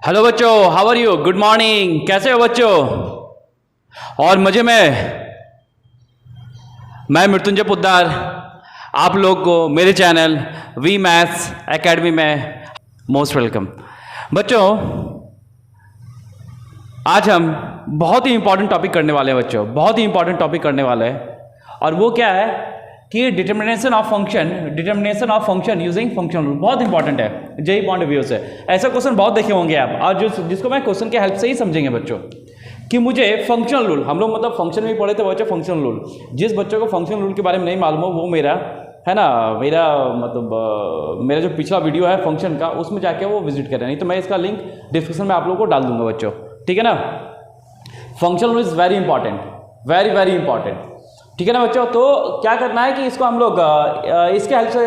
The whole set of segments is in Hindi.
हेलो बच्चों, how are you? Good morning. कैसे हो बच्चों? और मजे में। मैं मृत्युंजय पुद्दार आप लोग को मेरे चैनल वी मैथ्स एकेडमी में मोस्ट वेलकम। बच्चों, आज हम बहुत ही इंपॉर्टेंट टॉपिक करने वाले हैं बच्चों, बहुत ही इंपॉर्टेंट टॉपिक करने वाले हैं। और वो क्या है कि determination of function using function rule. बहुत इंपॉर्टेंट है जेई पॉइंट ऑफ व्यू से। ऐसा क्वेश्चन बहुत देखे होंगे आप, और जिसको मैं क्वेश्चन के हेल्प से ही समझेंगे बच्चों कि मुझे फंक्शनल रूल, हम लोग मतलब फंक्शन में पढ़े थे बच्चों फंक्शनल रूल। जिस बच्चों को फंक्शनल रूल के बारे में नहीं मालूम हो वो मेरा है ना, मेरा जो पिछला वीडियो है फंक्शन का, उसमें जाके वो विजिट करें, नहीं तो मैं इसका लिंक डिस्क्रिप्शन में आप लोगों को डाल दूंगा बच्चों, ठीक है ना। Functional rule is very important, very very important, ठीक है ना बच्चों। तो क्या करना है कि इसको हम लोग इसके हेल्प से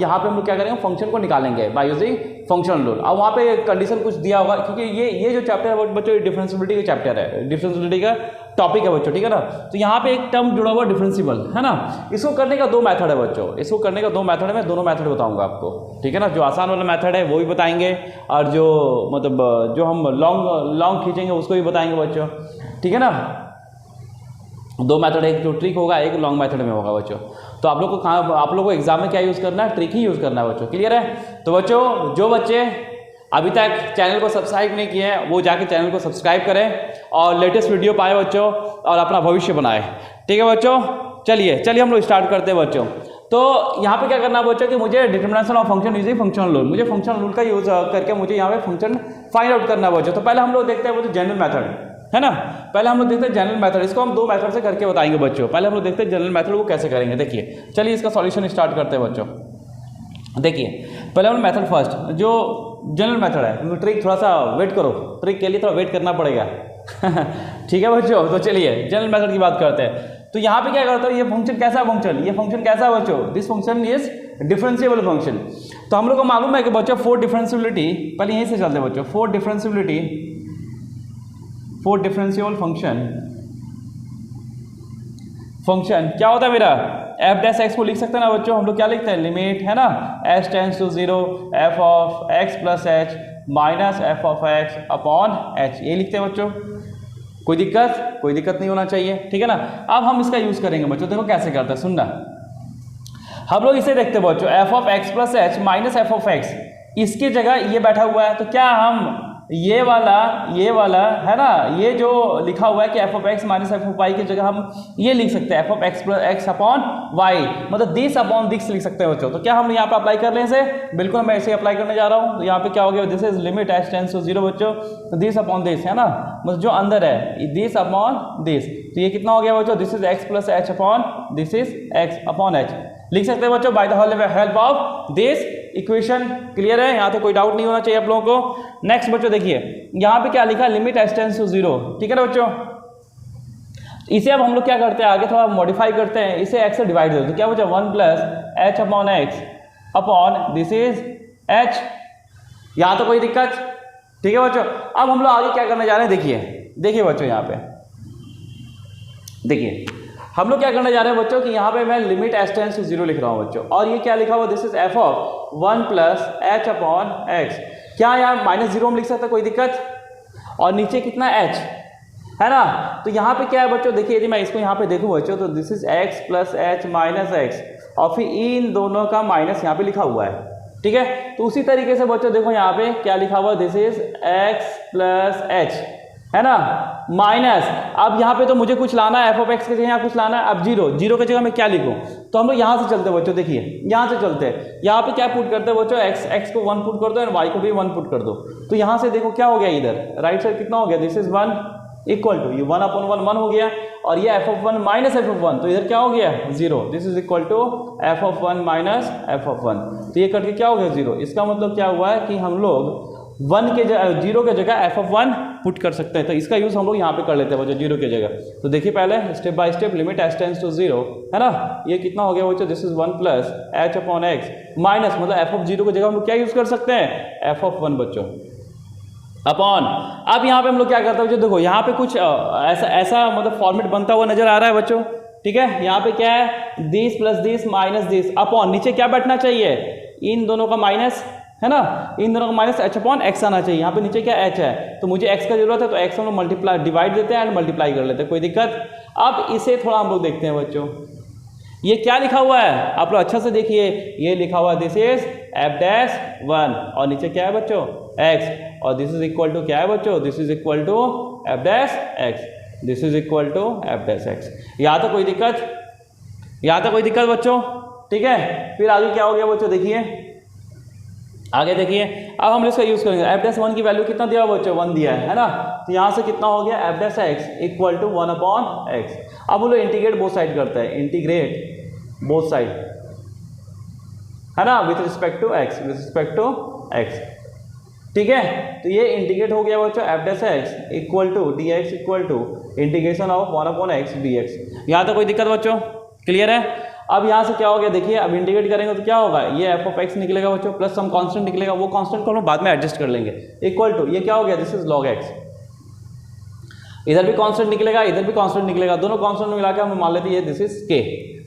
यहाँ पे हम लोग क्या करेंगे, फंक्शन को निकालेंगे बाय यूजिंग फंक्शनल रूल। अब वहाँ पे कंडीशन कुछ दिया होगा, क्योंकि ये जो चैप्टर है बच्चों डिफरेंशियबिलिटी का चैप्टर है, डिफरेंशियबिलिटी का टॉपिक है बच्चों, ठीक है ना। तो यहाँ पे एक टर्म जुड़ा हुआ डिफरेंशियबल है ना। इसको करने का दो मेथड है बच्चों, इसको करने का दो मेथड है, मैं दोनों मेथड बताऊंगा आपको, ठीक है ना। जो आसान वाला मेथड है वो भी बताएंगे, और जो जो हम लॉन्ग खींचेंगे उसको भी बताएंगे बच्चों, ठीक है ना। दो मेथड, एक जो ट्रिक होगा, एक लॉन्ग मेथड में होगा बच्चों। तो आप लोग को एग्जाम में क्या यूज़ करना है, ट्रिक ही यूज़ करना है बच्चों, क्लियर है। तो बच्चों, जो बच्चे अभी तक चैनल को सब्सक्राइब नहीं किए हैं वो जाके चैनल को सब्सक्राइब करें और लेटेस्ट वीडियो पाए बच्चों, और अपना भविष्य बनाए, ठीक है बच्चों। चलिए हम लोग स्टार्ट करते हैं बच्चों। तो यहाँ पे क्या करना है बच्चों कि मुझे determination of function using functional rule, मुझे फंक्शनल रूल का यूज करके मुझे यहाँ पे फंक्शन फाइंड आउट करना है बच्चों। तो पहले हम लोग देखते हैं बच्चों जनरल मेथड, है ना। पहले हम लोग देखते हैं जनरल मेथड, इसको हम दो मेथड से करके बताएंगे बच्चों। पहले हम लोग देखते हैं जनरल मेथड वो कैसे करेंगे, देखिए। चलिए इसका सॉल्यूशन स्टार्ट करते हैं बच्चों। देखिए पहले हम मेथड फर्स्ट, जो जनरल मेथड है, ट्रिक थोड़ा सा वेट करो, ट्रिक के लिए थोड़ा वेट करना पड़ेगा ठीक है बच्चों। तो चलिए जनरल मेथड की बात करते हैं। तो यहाँ पे क्या करता है, ये फंक्शन कैसा फंक्शन, ये फंक्शन कैसा है बच्चों, this function is differentiable function. तो हम लोग को मालूम है कि बच्चों फॉर डिफरेंशिएबिलिटी, पहले यहीं से चलते हैं बच्चों, फॉर डिफरेंशिएबल फंक्शन क्या होता है मेरा, एफ डैश एक्स को लिख सकते हैं ना बच्चों। हम लोग क्या लिखते हैं, लिमिट है ना, h tends to 0 f of x plus h minus f of x upon h, ये लिखते हैं बच्चों। कोई दिक्कत नहीं होना चाहिए, ठीक है ना। अब हम इसका यूज करेंगे बच्चों, देखो कैसे करते हैं, सुनना। हम लोग इसे देखते हैं बच्चों, F of x plus h minus f of x, इसकी जगह ये बैठा हुआ है, तो क्या हम ये वाला है ना, ये जो लिखा हुआ है कि f of x minus f of y की जगह हम ये लिख सकते हैं f of x plus x upon y, मतलब दिस अपॉन दिस लिख सकते हैं बच्चों। तो क्या हम यहाँ पे अप्लाई कर लें इसे, बिल्कुल मैं ऐसे अप्लाई करने जा रहा हूँ। तो यहाँ पे क्या हो गया, this is limit h tends to 0 बच्चों, तो दिस अपॉन दिस है ना, मतलब जो अंदर है दिस अपॉन दिस, तो ये कितना हो गया बच्चों, this is x plus h upon this is x upon H, लिख सकते हैं बच्चों by the help of this equation, clear है। यहाँ तो कोई डाउट नहीं होना चाहिए आप लोगों को। नेक्स्ट बच्चों देखिए, यहाँ पे क्या लिखा, लिमिट एच टेंस टू 0, ठीक है ना बच्चों। इसे अब हम लोग क्या करते हैं, आगे थोड़ा मॉडिफाई करते हैं, इसे एक्स से डिवाइड करते हैं, क्या बच्चों 1 plus h upon x upon this is H, यहाँ तो कोई दिक्कत, ठीक है बच्चों। अब हम लोग आगे क्या करने जा रहे हैं, देखिए बच्चों, यहाँ पे देखिए हम लोग क्या करने जा रहे हैं बच्चों कि यहाँ पे मैं लिमिट एच टेंस टू 0 लिख रहा हूँ बच्चों, और ये क्या लिखा हुआ, this is f of 1 plus h upon x, क्या यहाँ माइनस 0 में लिख सकते हैं, कोई दिक्कत, और नीचे कितना एच है ना। तो यहाँ पे क्या है बच्चों, देखिए यदि मैं इसको यहाँ पे देखूँ बच्चों, तो this is x plus h minus x, और फिर इन दोनों का माइनस यहाँ पे लिखा हुआ है, ठीक है। तो उसी तरीके से बच्चों देखो यहाँ पे क्या लिखा हुआ, this is x plus H है ना, माइनस, अब यहाँ पे तो मुझे कुछ लाना है, एफ ऑफ एक्स की जगह यहाँ कुछ लाना है, अब जीरो की जगह मैं क्या लिखूँ, तो हम लोग यहाँ से चलते हैं बच्चों, देखिए यहाँ से चलते हैं, यहाँ पे क्या पुट करते हैं बच्चों, एक्स को 1 पुट कर दो और वाई को भी 1 पुट कर दो। तो यहाँ से देखो क्या हो गया, इधर राइट साइड कितना हो गया, दिस इज 1 इक्वल टू, ये 1 अपॉन 1 हो गया, और ये f of 1 minus f of 1, तो इधर क्या हो गया 0, this is equal to f of 1 minus f of 1, तो ये करके क्या हो गया 0। इसका मतलब क्या हुआ है कि हम लोग 0 के जगह एफ ऑफ 1 पुट कर सकते हैं, तो इसका यूज हम लोग यहाँ पे कर लेते हैं बच्चों 0 के जगह। तो देखिए पहले step by step, limit h tends to 0 है ना, ये कितना हो गया बच्चों, this is 1 plus h upon x minus, मतलब एफ ऑफ 0 की जगह हम लोग क्या यूज कर सकते हैं, एफ ऑफ 1 बच्चों अपॉन। अब यहाँ पे हम लोग क्या करते हैं बच्चों, देखो यहाँ पे कुछ ऐसा मतलब फॉर्मेट बनता हुआ नजर आ रहा है बच्चों, ठीक है। यहाँ पे क्या है, this plus this minus this upon, नीचे क्या बैठना चाहिए, इन दोनों का माइनस है ना, इन दोनों का माइनस h अपॉन x आना चाहिए। यहाँ पे नीचे क्या h है, तो मुझे x का जरूरत है, तो x हम लोग मल्टीप्लाई डिवाइड देते हैं एंड मल्टीप्लाई कर लेते हैं, कोई दिक्कत। अब इसे थोड़ा हम लोग देखते हैं बच्चों, ये क्या लिखा हुआ है आप लोग अच्छा से देखिए, ये लिखा हुआ है दिस इज f'1 और नीचे क्या है बच्चों x, और दिस इज इक्वल टू क्या है बच्चों, this is equal to f'(x), this is equal to f'(x). यहाँ तक कोई दिक्कत, यहाँ तक कोई दिक्कत बच्चों, ठीक है। फिर आगे क्या हो गया बच्चों, देखिए आगे देखिए, अब हम इसका यूज करेंगे। f'(1) की वैल्यू कितना दिया बच्चों, 1 दिया है ना, तो यहाँ से कितना हो गया f'(x) इक्वल टू 1/x। अब वो लोग इंटीग्रेट बोथ साइड करते हैं, इंटीग्रेट बोथ साइड, है ना, with respect to x, with respect to x, ठीक है। तो ये इंटीग्रेट हो गया बच्चों f'(x) equal to dx equal to integration of 1/x dx। यहाँ तक कोई दिक्कत बच्चों, क्लियर है। अब यहाँ से क्या हो गया, देखिए अब इंटीग्रेट करेंगे तो क्या होगा, ये f(x) निकलेगा बच्चों, प्लस सम कांस्टेंट निकलेगा, वो कांस्टेंट को हम बाद में एडजस्ट कर लेंगे, इक्वल टू ये क्या हो गया, दिस इज log x। इधर भी कांस्टेंट निकलेगा, इधर भी कांस्टेंट निकलेगा, दोनों कांस्टेंट मिला के हम मान लेते हैं दिस इज k,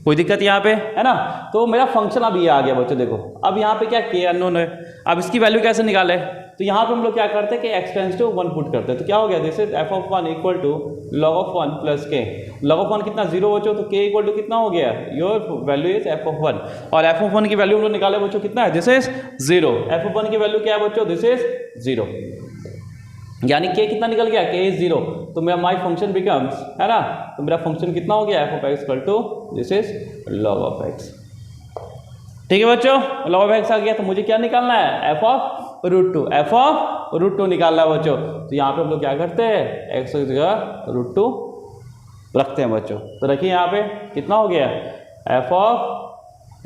कोई दिक्कत यहाँ पे, है ना। तो मेरा फंक्शन अब ये आ गया बच्चों, देखो अब यहाँ पे क्या k अननोन है, अब इसकी वैल्यू कैसे निकाले, तो यहाँ पे हम लोग क्या करते हैं कि x टेंड्स टू 1 पुट करते हैं, तो क्या हो गया, this is f(1) equal to log(1) plus k। log(1) कितना 0 बच्चों, तो k इक्वल टू कितना हो गया, योर वैल्यू इज f(1), और f(1) की वैल्यू हम लोग निकाले बच्चों कितना है, दिस इज 0। f(1) की वैल्यू क्या है बच्चों, दिस इज 0, यानी k कितना निकल गया, k इज 0, तो मेरा माई फंक्शन बिकम्स, है ना, तो मेरा फंक्शन कितना हो गया, f(x) equal to this is log(x), ठीक है बच्चों, log(x) आ गया। तो मुझे क्या निकालना है, f(√2), f(√2) निकालना है बच्चों। तो यहाँ पे हम लोग क्या करते हैं, x की जगह √2 रखते हैं बच्चों, तो रखिए यहाँ पे कितना हो गया,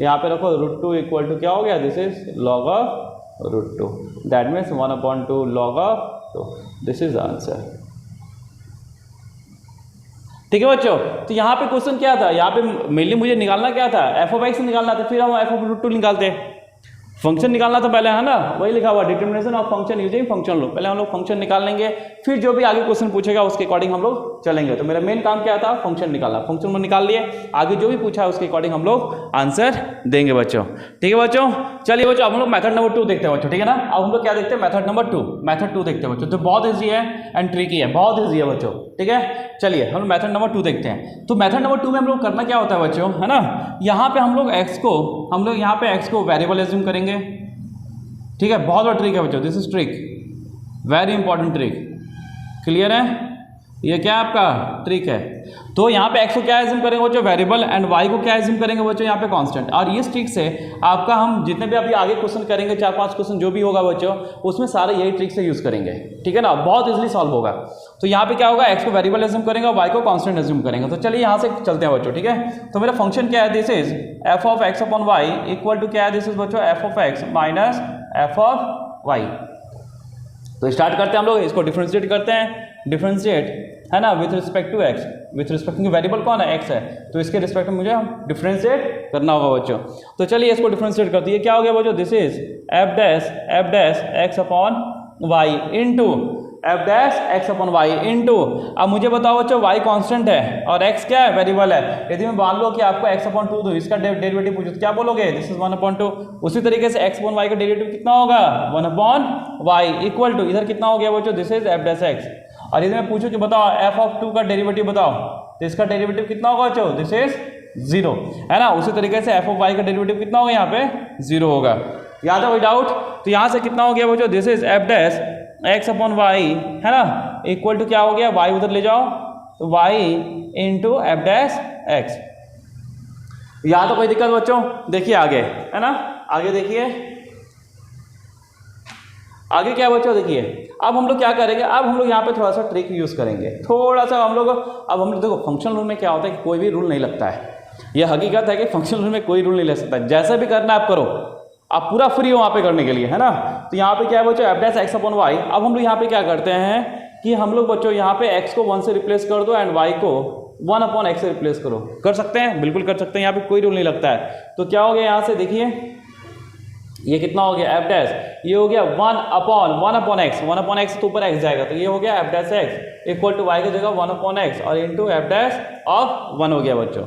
यहाँ पे रखो √2 इक्वल टू क्या हो गया, this is log(√2), that means 1/2 log(2), this is answer, ठीक है बच्चों। तो यहाँ पे क्वेश्चन क्या था, यहाँ पे मेनली मुझे निकालना क्या था, f(x) निकालना था, फिर हम f(√2) निकालते हैं, फंक्शन निकालना था पहले, है ना, वही लिखा हुआ determination of function using function rule. पहले हम लोग फंक्शन निकाल लेंगे, फिर जो भी आगे क्वेश्चन पूछेगा उसके अकॉर्डिंग हम लोग चलेंगे। तो मेरा मेन काम क्या था, फंक्शन निकालना, फंक्शन में निकाल लिए, आगे जो भी पूछा है उसके अकॉर्डिंग हम लोग आंसर देंगे बच्चों, ठीक है बच्चों। चलिए बच्चों अब हम लोग मेथड नंबर 2 देखते हैं बच्चों, ठीक है ना। अब हम लोग क्या देखते हैं, मेथड नंबर 2, मेथड 2 देखते हैं बच्चों, तो बहुत ईजी है एंड ट्रिकी है, बहुत ईजी है बच्चों, ठीक है। चलिए हम मेथड नंबर 2 देखते हैं। तो मेथड नंबर 2 में हम लोग करना क्या होता है बच्चों, है ना, यहाँ पे हम लोग यहाँ पे x को वेरिएबल एज्यूम करेंगे, ठीक है। बहुत बड़ा ट्रिक है बच्चों, this is trick, very important trick, clear है, ये क्या आपका ट्रिक है। तो यहाँ पे x को क्या एज्यूम करेंगे बच्चों, वेरिएबल, एंड y को क्या एज्यूम करेंगे बच्चों, यहाँ पे कांस्टेंट। और इस ट्रिक से आपका हम जितने भी अभी आगे क्वेश्चन करेंगे, 4-5 क्वेश्चन जो भी होगा बच्चों, उसमें सारे यही ट्रिक से यूज करेंगे, ठीक है ना, बहुत इजीली सॉल्व होगा। तो यहाँ पे क्या होगा, x को वेरिएबल एज्यूम करेंगे और y को कांस्टेंट एज्यूम करेंगे। तो चलिए यहाँ से चलते हैं बच्चों, ठीक है। तो मेरा फंक्शन क्या है, this is f(x)(y) equal to क्या है, दिस इज बच्चों f(x) माइनस f(y). तो स्टार्ट करते हैं हम लोग, इसको डिफरेंशिएट करते हैं, डिफरेंशिएट, है ना, with respect to x, with respect to variable कौन है, x है, तो इसके रिस्पेक्ट में मुझे डिफरेंशिएट करना होगा बच्चों। तो चलिए इसको डिफरेंशिएट करते हैं, क्या हो गया बच्चों, this is f'(x)(y) into f'(x)(y) into, अब मुझे बताओ बच्चों y कांस्टेंट है और x क्या है, वेरिएबल है। यदि मैं मान लो कि आपको x/2 दो, इसका डेरिवेटिव पूछो तो क्या बोलोगे, दिस इज 1/2। उसी तरीके से x/y का डेरिवेटिव कितना होगा, 1/y इक्वल टू, इधर कितना हो गया बच्चों, दिस इज f'(x). और यदि मैं पूछूं कि बताओ f(2) का डेरिवेटिव बताओ, तो इसका डेरिवेटिव कितना होगा बच्चों, दिस इज 0, है ना। उसी तरीके से f(y) का डेरिवेटिव कितना होगा, यहाँ पे 0 होगा, याद है कोई डाउट। तो यहाँ से कितना हो गया बच्चों, दिस इज f'(x)(y), है ना, इक्वल टू क्या हो गया, y उधर ले जाओ, तो y इंटू f'(x). यहाँ तो कोई दिक्कत बच्चों, देखिए आगे, है ना, आगे देखिए, आगे क्या बच्चों, देखिए अब हम लोग क्या करेंगे, अब हम लोग यहाँ पे थोड़ा सा ट्रिक यूज करेंगे, थोड़ा सा हम लोग। अब हम लोग देखो फंक्शनल रूल में क्या होता है कि कोई भी रूल नहीं लगता है, यह हकीकत है कि फंक्शनल रूल में कोई रूल नहीं लग सकता, जैसे भी करना आप करो, आप पूरा फ्री हो वहाँ पे करने के लिए, है ना। तो यहाँ पे क्या है बच्चों, f'(x)(y). अब हम लोग यहाँ पे क्या करते हैं कि हम लोग बच्चों यहाँ पे x को 1 से रिप्लेस कर दो एंड y को 1/x से रिप्लेस करो, कर सकते हैं, बिल्कुल कर सकते हैं, यहाँ पे कोई रूल नहीं लगता है। तो क्या हो गया, यहाँ से देखिए ये कितना हो गया, f', ये हो गया 1/x, 1/x तो ऊपर x जाएगा, तो ये हो गया f'(x) इक्वल टू y की जगह 1/x और इंटू f' ऑफ 1 हो गया बच्चों,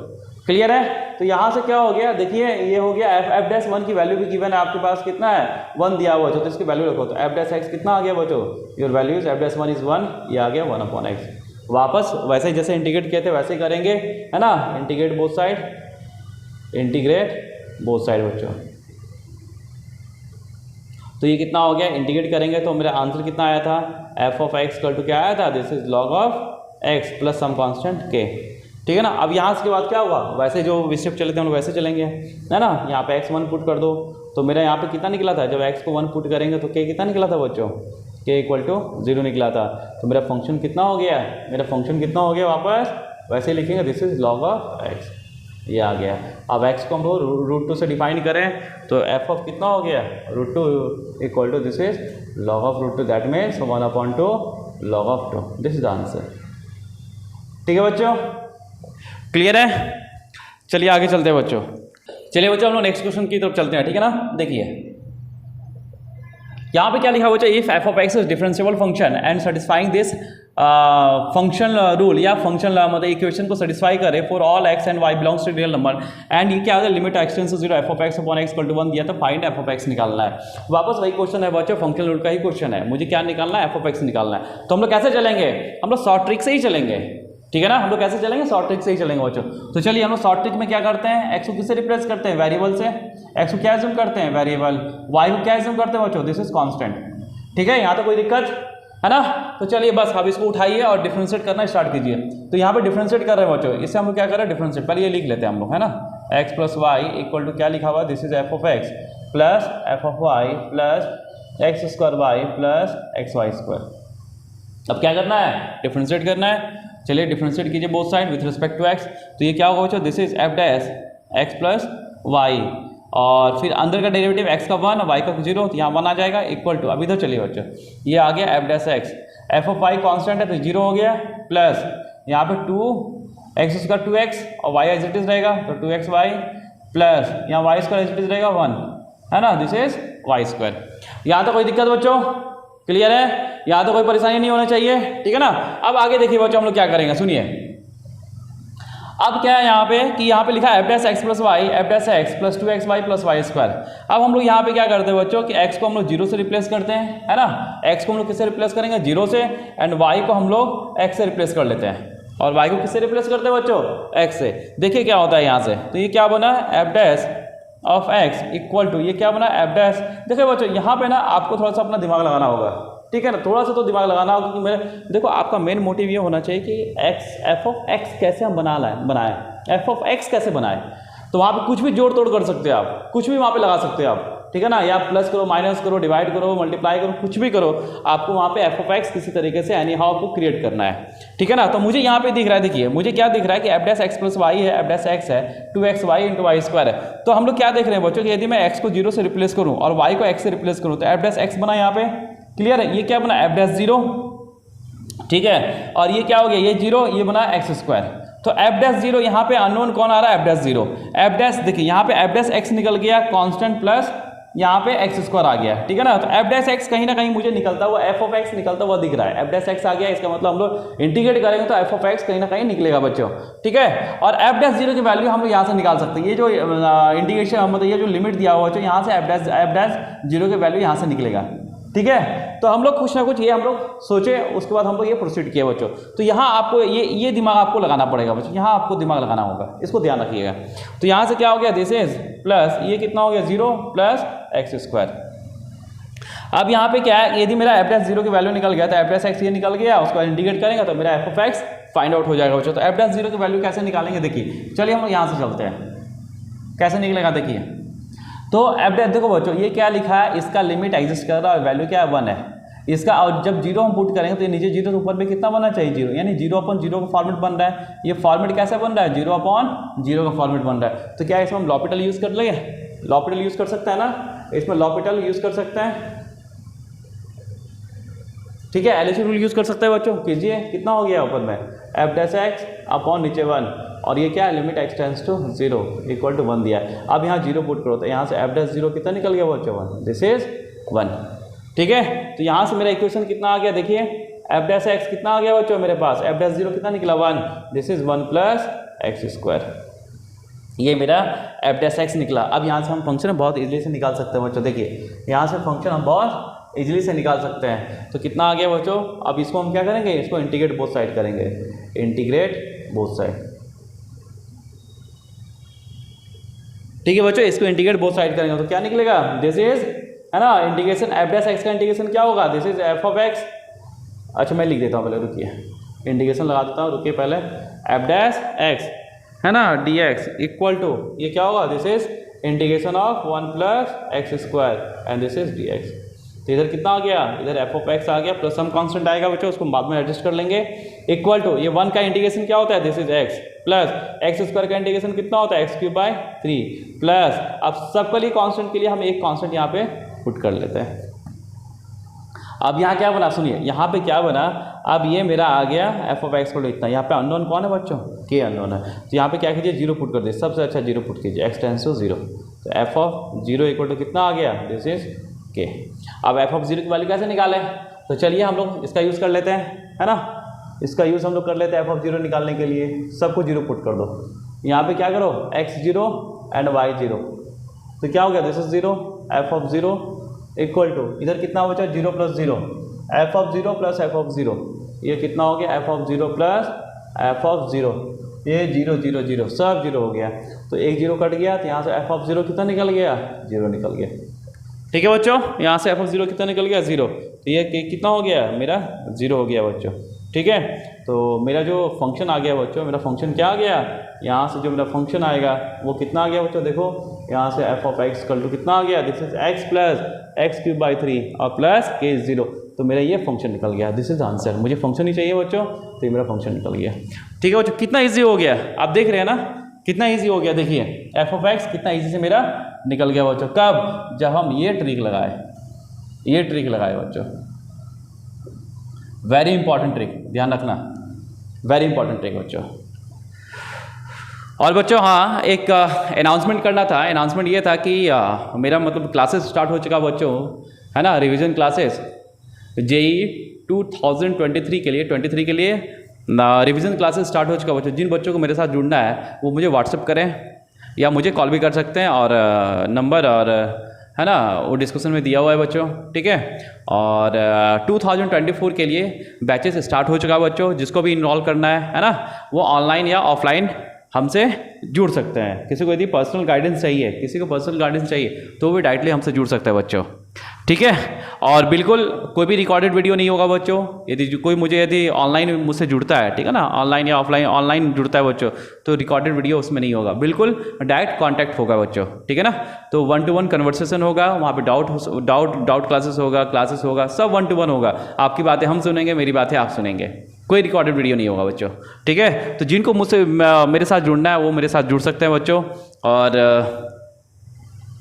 क्लियर है। तो यहाँ से क्या हो गया, देखिए ये हो गया एफ डैश 1 की वैल्यू भी गिवन है आपके पास, कितना है 1 दिया हुआ, तो इसकी वैल्यू रखो, तो एफ डैश एक्स कितना आ गया बच्चों, your values F dash 1 is 1, ये आ गया 1/x। वापस वैसे ही जैसे इंटीग्रेट किए थे वैसे ही करेंगे, है ना, integrate both side, integrate both side बच्चों। तो ये कितना हो गया, इंटीग्रेट करेंगे तो मेरा आंसर कितना आया था, f of x equal to क्या आया था, this is log of x plus some constant k, ठीक है ना। अब यहाँ के बाद क्या होगा, वैसे जो स्टेप चले थे हम लोग वैसे चलेंगे, है ना। यहाँ पे x1 पुट कर दो, तो मेरा यहाँ पे कितना निकला था, जब x को 1 पुट करेंगे तो k कितना निकला था बच्चों, k इक्वल टू 0 निकला था। तो मेरा फंक्शन कितना हो गया, मेरा फंक्शन कितना हो गया, वापस वैसे लिखेंगे this is log of x, ये आ गया। अब x को हम लोग √2 से डिफाइन करें तो f ऑफ कितना हो गया, √2 equal to this is log of √2, that means 1/2 log of 2, this is answer. ठीक है बच्चों, क्लियर है। चलिए आगे चलते हैं बच्चों, चलिए बच्चों हम लोग नेक्स्ट क्वेश्चन की तरफ चलते हैं, ठीक है ना। देखिए यहाँ पे क्या लिखा हुआ है, if f of x is differentiable function and satisfying this function rule, या फंक्शन मतलब इक्वेशन को सेटिस्फाई करे for all x and y belongs to real number, and ये क्या होगा, limit x tends to 0 f of x upon x equal to 1 दिया, तो फाइंड एफ ऑफ एक्स निकालना है। वापस वही क्वेश्चन है बच्चों, फंक्शन रूल का ही क्वेश्चन है, मुझे क्या निकालना है, एफ ऑफ एक्स निकालना है। तो हम लोग कैसे चलेंगे, हम लोग शॉर्ट ट्रिक से ही चलेंगे, ठीक है ना। हम लोग कैसे चलेंगे, शॉर्ट ट्रिक से ही चलेंगे बच्चों। तो चलिए हम लोग शॉर्ट ट्रिक में क्या करते हैं, एक्स को किससे रिप्लेस करते हैं, वेरिएबल से, एक्स को क्या एज्यूम करते हैं, वेरिएबल, वाई को क्या एज्यूम करते हैं बच्चों, दिस इज कांस्टेंट, ठीक है। यहाँ तो कोई दिक्कत है ना। तो चलिए बस अब इसको उठाइए और डिफरेंशिएट करना स्टार्ट कीजिए। तो यहाँ पे डिफरेंशिएट कर रहे हैं बच्चों, इससे हम लोग क्या कर रहे हैं, डिफरेंशिएट, पहले ये लिख लेते हैं हम लोग, है ना। X plus y equal to क्या लिखा हुआ, this is f of x plus f of y plus x square y plus x y square. अब क्या करना है, डिफरेंशिएट करना है। चलिए डिफरेंशिएट कीजिए both side with respect to x, तो ये क्या होगा बच्चों, this is f dash x plus y, और फिर अंदर का डेरिवेटिव x का 1 y का 0, तो यहाँ 1 आ जाएगा, इक्वल टू, अभी तो चलिए बच्चों ये आ गया f dash x, f of y constant है तो 0 हो गया, प्लस यहाँ पे 2x स्क्वायर 2x और y एज इट इज रहेगा तो 2xy, प्लस यहाँ y square as it is रहेगा 1, है ना, दिस इज y स्क्वायर। यहाँ तो कोई दिक्कत बच्चों, क्लियर है, यहाँ तो कोई परेशानी नहीं होना चाहिए, ठीक है ना। अब आगे देखिए बच्चों हम लोग क्या करेंगे, सुनिए। अब क्या है यहाँ पे कि यहाँ पे लिखा है f dash x plus y, f dash x plus 2xy plus y square. अब हम लोग यहाँ पे क्या करते हैं बच्चों कि x को हम लोग 0 से रिप्लेस करते हैं, है ना, x को हम लोग किससे रिप्लेस करेंगे, 0 से, एंड y को हम लोग x से रिप्लेस कर लेते हैं, और y को किससे रिप्लेस करते हैं बच्चों, x से। देखिए क्या होता है यहाँ से, तो ये क्या बना, f dash of x equal to, ये क्या बना, एफ डैश। देखिए बच्चों यहाँ पे ना आपको थोड़ा सा अपना दिमाग लगाना होगा, ठीक है ना, थोड़ा सा तो दिमाग लगाना होगा, क्योंकि मेरे देखो आपका मेन मोटिव ये होना चाहिए कि एफ ऑफ एक्स कैसे हम बनाएं, एफ ऑफ एक्स कैसे बनाएं। तो वहाँ पे कुछ भी जोड़ तोड़ कर सकते हैं आप, कुछ भी वहाँ पे लगा सकते हैं आप, ठीक है ना, या प्लस करो, माइनस करो, डिवाइड करो, मल्टीप्लाई करो, कुछ भी करो, आपको वहाँ पे एफ ऑफ एक्स किसी तरीके से एनी हाउ आपको क्रिएट करना है, ठीक है ना। तो मुझे यहाँ पे दिख रहा है, देखिए मुझे क्या दिख रहा है कि f dash x plus y है, एफ डैश एक्स है 2xy इंटू वाई स्क्वायर है। तो हम लोग क्या देख रहे हैं बच्चों कि यदि मैं एक्स को 0 से रिप्लेस करूँ और वाई को एक्स से रिप्लेस करूँ तो एफ डैश एक्स बना यहाँ पे, क्लियर है, ये क्या बना, एफ डैश 0, ठीक है, और ये क्या हो गया, ये 0, ये बना एक्स स्क्वायर। तो एफ डैश 0 यहाँ पे अननोन कौन आ रहा है, एफ डैश 0, एफ डैश देखिए यहाँ पे एफ डैश एक्स निकल गया कांस्टेंट, प्लस यहाँ पे एक्स स्क्वायर आ गया, ठीक है ना। तो एफ डैश एक्स कहीं ना कहीं मुझे निकलता हुआ, एफ ऑफ एक्स निकलता हुआ दिख रहा है, एफ डैश एक्स आ गया, इसका मतलब हम लोग इंटीग्रेट करेंगे तो एफ ऑफ एक्स कहीं ना कहीं निकलेगा बच्चों, ठीक है। और एफ डैश 0 की वैल्यू हम लोग यहाँ से निकाल सकते हैं, ये जो इंटीग्रेशन मतलब ये जो लिमिट दिया हुआ है यहाँ से एफ डैश 0 की वैल्यू यहाँ से निकलेगा, ठीक है। तो हम लोग कुछ ना कुछ ये हम लोग सोचे, उसके बाद हम लोग ये प्रोसीड किए बच्चों। तो यहाँ आपको ये दिमाग आपको लगाना पड़ेगा बच्चों, यहाँ आपको दिमाग लगाना होगा, इसको ध्यान रखिएगा। तो यहाँ से क्या हो गया, दिस इज प्लस, ये कितना हो गया 0 प्लस एक्स स्क्वायर। अब यहाँ पे क्या है, यदि मेरा एफ डैश 0 की वैल्यू निकल गया तो एफ डैश एक्स ये निकल गया, उसको इंटीग्रेट करेंगे तो मेरा F of x find out हो जाएगा बच्चों। तो एफ डैश 0 की वैल्यू कैसे निकालेंगे, देखिए चलिए हम लोग यहाँ से चलते हैं, कैसे निकलेगा देखिए। तो एफ डैश देखो बच्चों ये क्या लिखा है, इसका लिमिट एग्जिस्ट कर रहा है, वैल्यू क्या है 1 है इसका, और जब 0 हम पुट करेंगे तो ये नीचे 0 के ऊपर में कितना बनना चाहिए 0, यानी 0/0 का फॉर्मेट बन रहा है। ये फॉर्मेट कैसे बन रहा है, 0/0 का फॉर्मेट बन रहा है। तो क्या इसमें हम लॉपिटल यूज़ कर लेंगे, लॉपिटल यूज़ कर सकते हैं ना, इसमें लॉपिटल यूज़ कर सकते हैं, ठीक है, एलएचसी रूल यूज़ कर सकते हैं बच्चों, कीजिए। कितना हो गया ऊपर में एफ डैश एक्स अपॉन नीचे 1, और ये क्या है, limit x tends to 0 equal to 1 दिया है। अब यहाँ 0 पुट करो तो यहाँ से एफ डैश 0 कितना निकल गया बच्चों 1, दिस इज 1, ठीक है। तो यहाँ से मेरा इक्वेशन कितना आ गया, देखिए एफ डैश एक्स कितना आ गया बच्चों मेरे पास, एफ डैश 0 कितना निकला 1, this is 1 plus x square, ये मेरा एफ डैश एक्स निकला। अब यहाँ से हम फंक्शन बहुत इजीली से निकाल सकते हैं बच्चों। देखिए यहाँ से फंक्शन हम बहुत इजीली से निकाल सकते हैं। तो कितना आ गया बच्चों, अब इसको हम क्या करेंगे, इसको इंटीग्रेट बोथ साइड करेंगे, इंटीग्रेट बोथ साइड। ठीक है बच्चों, इसको इंटीग्रेट बोथ साइड करेंगे तो क्या निकलेगा, दिस इज, है ना, इंटीग्रेशन एफ डैश एक्स का इंटीग्रेशन क्या होगा, this is f of x. अच्छा मैं लिख देता हूँ पहले, रुकिए, इंटीग्रेशन लगा देता हूँ, रुकिए पहले, एफ डैश एक्स, है ना, डी एक्स इक्वल टू, ये क्या होगा, this is integration of 1 plus x square and this is D x. तो इधर कितना आ गया, इधर एफ ऑफ एक्स आ गया, प्लस सम कांस्टेंट आएगा बच्चों, उसको बाद में एडजस्ट कर लेंगे, इक्वल टू, ये 1 का इंटीग्रेशन क्या होता है, this is x, plus x square का इंटीग्रेशन कितना होता है, एक्स क्यूब बाय 3, प्लस, अब सबके लिए कांस्टेंट के लिए हम एक कांस्टेंट यहाँ पे पुट कर लेते हैं। अब यहाँ क्या बना, सुनिए यहाँ पे क्या बना, अब ये मेरा आ गया एफ ऑफ एक्स को इतना, यहाँ पे अननोन कौन है बच्चों, के अननोन है, तो यहाँ पे क्या कीजिए, 0 पुट कर दीजिए, सबसे अच्छा 0 पुट कीजिए, एक्स टेंस टू 0, तो एफ ऑफ 0 इक्वल टू कितना आ गया, दिस इज के। अब एफ ऑफ 0 की वैल्यू कैसे निकालें, तो चलिए हम लोग इसका यूज़ कर लेते हैं, है ना, इसका यूज़ हम लोग कर लेते हैं एफ ऑफ 0 निकालने के लिए, सबको 0 पुट कर दो, यहाँ पे क्या करो, x 0 एंड y 0, तो क्या हो गया, this is 0, f of 0 equal to, इधर कितना बचा, 0 plus 0, f of 0 plus f of 0, ये कितना हो गया, F of 0 plus f of 0, ये 0 0 0 सब 0 हो गया, तो एक 0 कट गया, तो यहाँ से एफ ऑफ 0 कितना निकल गया, 0 निकल गया। ठीक है बच्चों, यहाँ से एफ ऑफ 0 कितना निकल गया, 0, तो ये कितना हो गया, मेरा 0 हो गया बच्चों। ठीक है, तो मेरा जो फंक्शन आ गया बच्चों, मेरा फंक्शन क्या आ गया, यहाँ से जो मेरा फंक्शन आएगा वो कितना आ गया बच्चों, देखो यहाँ से एफ ऑफ एक्स कल टू कितना आ गया, this is x plus x cube by 3 और प्लस के 0, तो मेरा ये फंक्शन निकल गया, दिस इज आंसर। मुझे फंक्शन ही चाहिए बच्चों, तो ये मेरा फंक्शन निकल गया। ठीक है बच्चों, कितना ईजी हो गया, आप देख रहे हैं ना कितना ईजी हो गया, देखिए एफ ऑफ एक्स कितना ईजी से मेरा निकल गया बच्चों। कब, जब हम ये ट्रिक लगाए, ये ट्रिक लगाए बच्चों, वेरी इंपॉर्टेंट ट्रिक, ध्यान रखना, वेरी इंपॉर्टेंट ट्रिक बच्चों। और बच्चों हाँ, एक अनाउंसमेंट करना था, अनाउंसमेंट ये था कि मेरा मतलब क्लासेस स्टार्ट हो चुका बच्चों, है ना, रिवीजन क्लासेस जेई 2023 के लिए, 23 के लिए रिवीजन क्लासेस स्टार्ट हो चुका बच्चों। जिन बच्चों को मेरे साथ जुड़ना है वो मुझे व्हाट्सअप करें या मुझे कॉल भी कर सकते हैं, और नंबर और है ना वो डिस्क्रिप्शन में दिया हुआ है बच्चों। ठीक है, और 2024 के लिए बैचेस स्टार्ट हो चुका है बच्चों, जिसको भी इनरोल करना है ना, वो ऑनलाइन या ऑफलाइन हमसे जुड़ सकते हैं। किसी को यदि पर्सनल गाइडेंस चाहिए, किसी को पर्सनल गाइडेंस चाहिए तो वो भी डायरेक्टली हमसे जुड़ सकता है बच्चों। ठीक है, और बिल्कुल कोई भी रिकॉर्डेड वीडियो नहीं होगा बच्चों। यदि कोई मुझे यदि ऑनलाइन मुझसे जुड़ता है, ठीक है ना, ऑनलाइन या ऑफलाइन, ऑनलाइन जुड़ता है बच्चों, तो रिकॉर्डेड वीडियो उसमें नहीं होगा, बिल्कुल डायरेक्ट कॉन्टैक्ट होगा बच्चों। ठीक है ना, तो 1-to-1 कन्वर्सेशन होगा वहाँ पे, डाउट क्लासेस होगा, सब 1-to-1 होगा। आपकी बातें हम सुनेंगे, मेरी बातें आप सुनेंगे, कोई रिकॉर्डेड वीडियो नहीं होगा बच्चों। ठीक है, तो जिनको मुझसे मेरे साथ जुड़ना है वो मेरे साथ जुड़ सकते हैं बच्चों।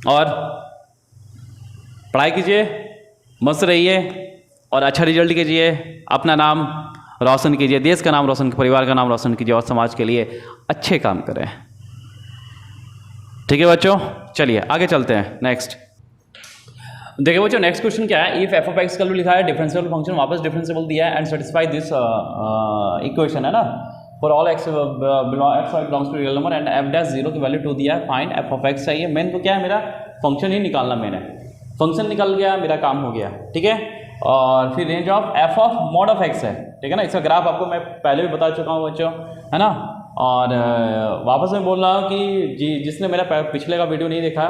और पढ़ाई कीजिए, मस्त रहिए और अच्छा रिजल्ट कीजिए, अपना नाम रोशन कीजिए, देश का नाम रोशन, परिवार का नाम रोशन कीजिए और समाज के लिए अच्छे काम करें। ठीक है बच्चों, चलिए आगे चलते हैं। नेक्स्ट देखिए बच्चों, नेक्स्ट क्वेश्चन क्या है, इफ एफ ऑफ एक्स का लिखा है डिफरेंशियल फंक्शन, वापस डिफरेंशियल दिया है एंड सेटिस्फाई दिस इक्वेशन, है ना, for all x belongs to real number and f dash 0 की वैल्यू 2 दिया है, फाइंड एफ ऑफ एक्स चाहिए। मेन तो क्या है, मेरा फंक्शन ही निकालना, मैंने फंक्शन निकल गया, मेरा काम हो गया। ठीक है, और फिर range of F of mod of x है, ठीक है ना, इसका ग्राफ आपको मैं पहले भी बता चुका हूँ बच्चों, है ना। और वापस मैं बोल रहा हूँ कि जिसने मेरा पिछले का वीडियो नहीं देखा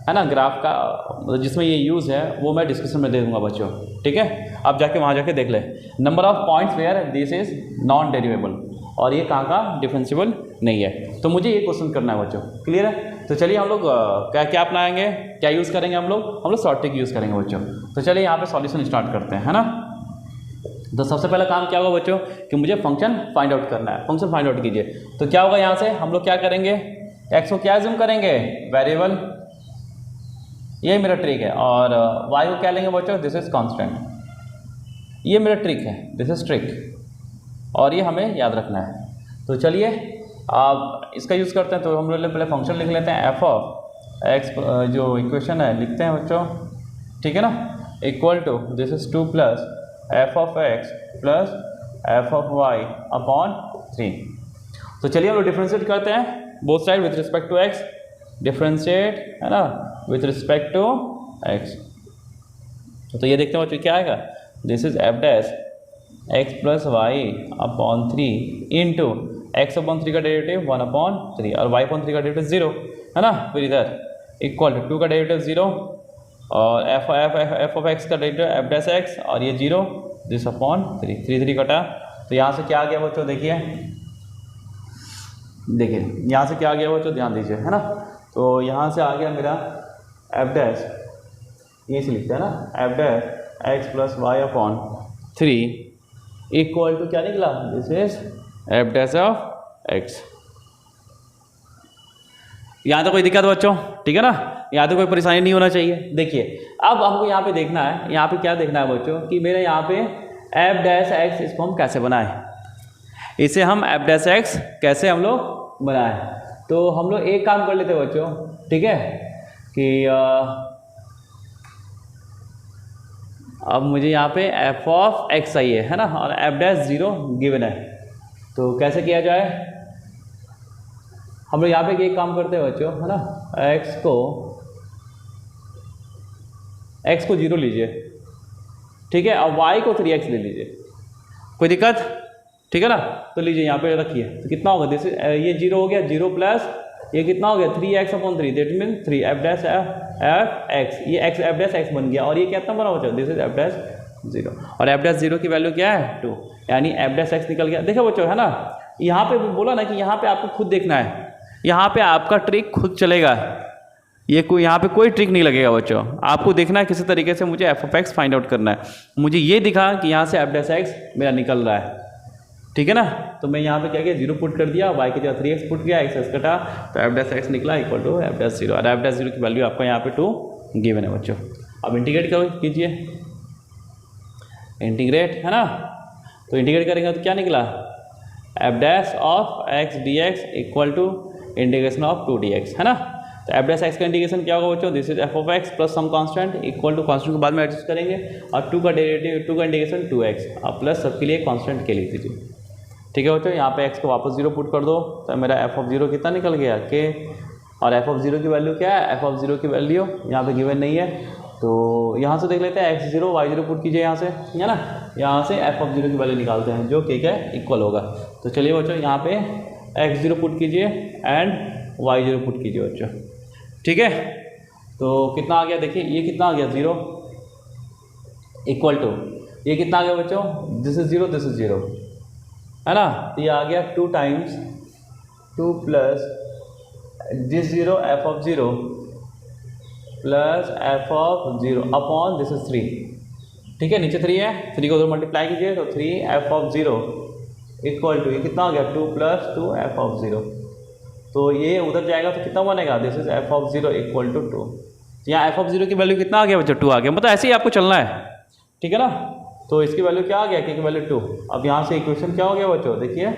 है ना, ग्राफ का जिसमें ये यूज़ है, वो मैं डिस्क्रिप्शन में दे दूंगा बच्चों। ठीक है, आप जाके वहाँ जाके देख ले। Number of points where this is non derivable, और ये कहाँ का डिफरेंशिएबल नहीं है, तो मुझे ये क्वेश्चन करना है बच्चों। क्लियर है, तो चलिए हम लोग क्या अपनाएंगे, क्या यूज़ करेंगे, हम लोग शॉर्ट ट्रिक यूज़ करेंगे बच्चों। तो चलिए यहाँ पे सॉल्यूशन स्टार्ट करते हैं, है ना। तो सबसे पहला काम क्या होगा बच्चों कि मुझे फंक्शन फाइंड आउट करना है। फंक्शन फाइंड आउट कीजिए, तो क्या होगा, यहाँ से हम लोग क्या करेंगे, एक्स को क्या जूम करेंगे, वेरिएबल, ये मेरा ट्रिक है, और वाई को क्या लेंगे बच्चों, दिस इज कांस्टेंट, ये मेरा ट्रिक है, दिस इज ट्रिक, और ये हमें याद रखना है। तो चलिए आप इसका यूज़ करते हैं, तो हम लोग पहले फंक्शन लिख लेते हैं, एफ ऑफ एक्स जो इक्वेशन है लिखते हैं बच्चों, ठीक है ना, equal to this is 2 plus f of x plus f of y upon 3। तो चलिए हम लोग डिफ्रेंशिएट करते हैं, both side with respect to x, differentiate है ना विथ रिस्पेक्ट टू एक्स। तो ये देखते हैं बच्चों क्या आएगा, this is f dash x plus y upon 3 into x upon 3 का डेरिवेटिव 1/3 और y अपॉन 3 का डेरिवेटिव 0 है ना। फिर इधर इक्वल टू 2 का डेरिवेटिव 0 और एफ ऑफ एक्स का डेरिवेटिव एफ डैश एक्स और ये 0 दिस अपॉन 3 कटा। तो यहाँ से क्या आ गया बच्चों, देखिए यहाँ से क्या आ गया बच्चों, ध्यान दीजिए है ना। तो यहाँ से आ गया मेरा एफ डैश, ये से लिखते हैं ना, f dash x plus y upon 3 equal to क्या निकला, this is f dash of x. यहाँ तो कोई दिक्कत बच्चों, ठीक है ना, यहाँ तो कोई परेशानी नहीं होना चाहिए। देखिए अब हमको यहाँ पे देखना है, यहाँ पे क्या देखना है बच्चों कि मेरे यहाँ पे एफ डैश एक्स, इसको हम कैसे बनाएं, इसे हम एफ डैश एक्स कैसे हम लोग बनाएं। तो हम लोग एक काम कर लेते हैं बच्चों, ठीक है, कि अब मुझे यहाँ पे एफ ऑफ एक्स चाहिए है ना, और एफ डैश 0 गिवन है। तो कैसे किया जाए, हम लोग यहाँ पे एक काम करते हैं बच्चों है ना, एक्स को 0 लीजिए, ठीक है, और वाई को 3x ले लीजिए, कोई दिक्कत, ठीक है ना। तो लीजिए यहाँ पे रखिए, तो कितना होगा, जैसे ये 0 हो गया, 0 प्लस ये कितना हो गया 3x upon 3, that mean 3 F dash F x, ये एक्स एफ डैश एक्स बन गया। और ये कितना बना बच्चों, दिस इज एफ डैश 0 और एफ डैश 0 की वैल्यू क्या है 2, यानी एफ डैश एक्स निकल गया। देखो बच्चों है ना, यहाँ पे बोला ना कि यहाँ पे आपको खुद देखना है, यहाँ पे आपका ट्रिक खुद चलेगा, ये कोई यहाँ पे कोई ट्रिक नहीं लगेगा बच्चों, आपको देखना है किसी तरीके से मुझे F of x find out करना है। मुझे ये दिखा कि यहाँ से एफ डैश एक्स मेरा निकल रहा है, ठीक है ना। तो मैं यहाँ पे क्या किया, 0 पुट कर दिया, y की जगह 3x पुट किया, x कटा, तो एफ डैश एक्स निकला इक्वल टू एफ डैश 0 और एफ डैश 0 की वैल्यू आपका यहाँ पे 2 गिवन है बच्चों। अब इंटीग्रेट करो, कीजिए इंटीग्रेट है ना, तो इंटीग्रेट करेंगे तो क्या निकला, f dash of x d x equal to integration of 2 dx है ना। तो एफ डैश एक्स का इंटीग्रेशन क्या होगा बच्चों, this is f of x plus some constant equal to constant को बाद में एडजस्ट करेंगे और 2 का डेरिवेटिव 2 का इंटीग्रेशन 2x और प्लस सबके लिए कांस्टेंट के लिख दीजिए, ठीक है बच्चों। यहाँ पे x को वापस 0 पुट कर दो, तो मेरा एफ ऑफ 0 कितना निकल गया k, और एफ ऑफ 0 की वैल्यू क्या है, एफ ऑफ 0 की वैल्यू यहाँ पे गिवन नहीं है, तो यहाँ से देख लेते हैं x0 y0 पुट कीजिए यहाँ से, है ना, यहाँ से एफ ऑफ 0 की वैल्यू निकालते हैं जो k का इक्वल होगा। तो चलिए बच्चों यहाँ पे x0 पुट कीजिए एंड y0 पुट कीजिए बच्चों, ठीक है। तो कितना आ गया, देखिए ये कितना आ गया 0 इक्वल टू ये कितना आ गया बच्चों, दिस इज 0 दिस इज 0 है ना। तो ये आ गया 2 times 2 plus this 0 f of 0 plus f of 0 upon this is 3, ठीक है, नीचे 3 है, 3 को उधर मल्टीप्लाई कीजिए तो 3 एफ ऑफ 0 इक्वल टू ये कितना हो गया 2 प्लस 2 एफ ऑफ 0। तो ये उधर जाएगा तो कितना बनेगा, this is f of 0 equal to 2। यहाँ एफ ऑफ 0 की वैल्यू कितना आ गया बच्चों, 2 आ गया, मतलब ऐसे ही आपको चलना है, ठीक है ना। तो इसकी वैल्यू क्या आ गया, k की वैल्यू 2। अब यहाँ से इक्वेशन क्या हो गया बच्चों, देखिए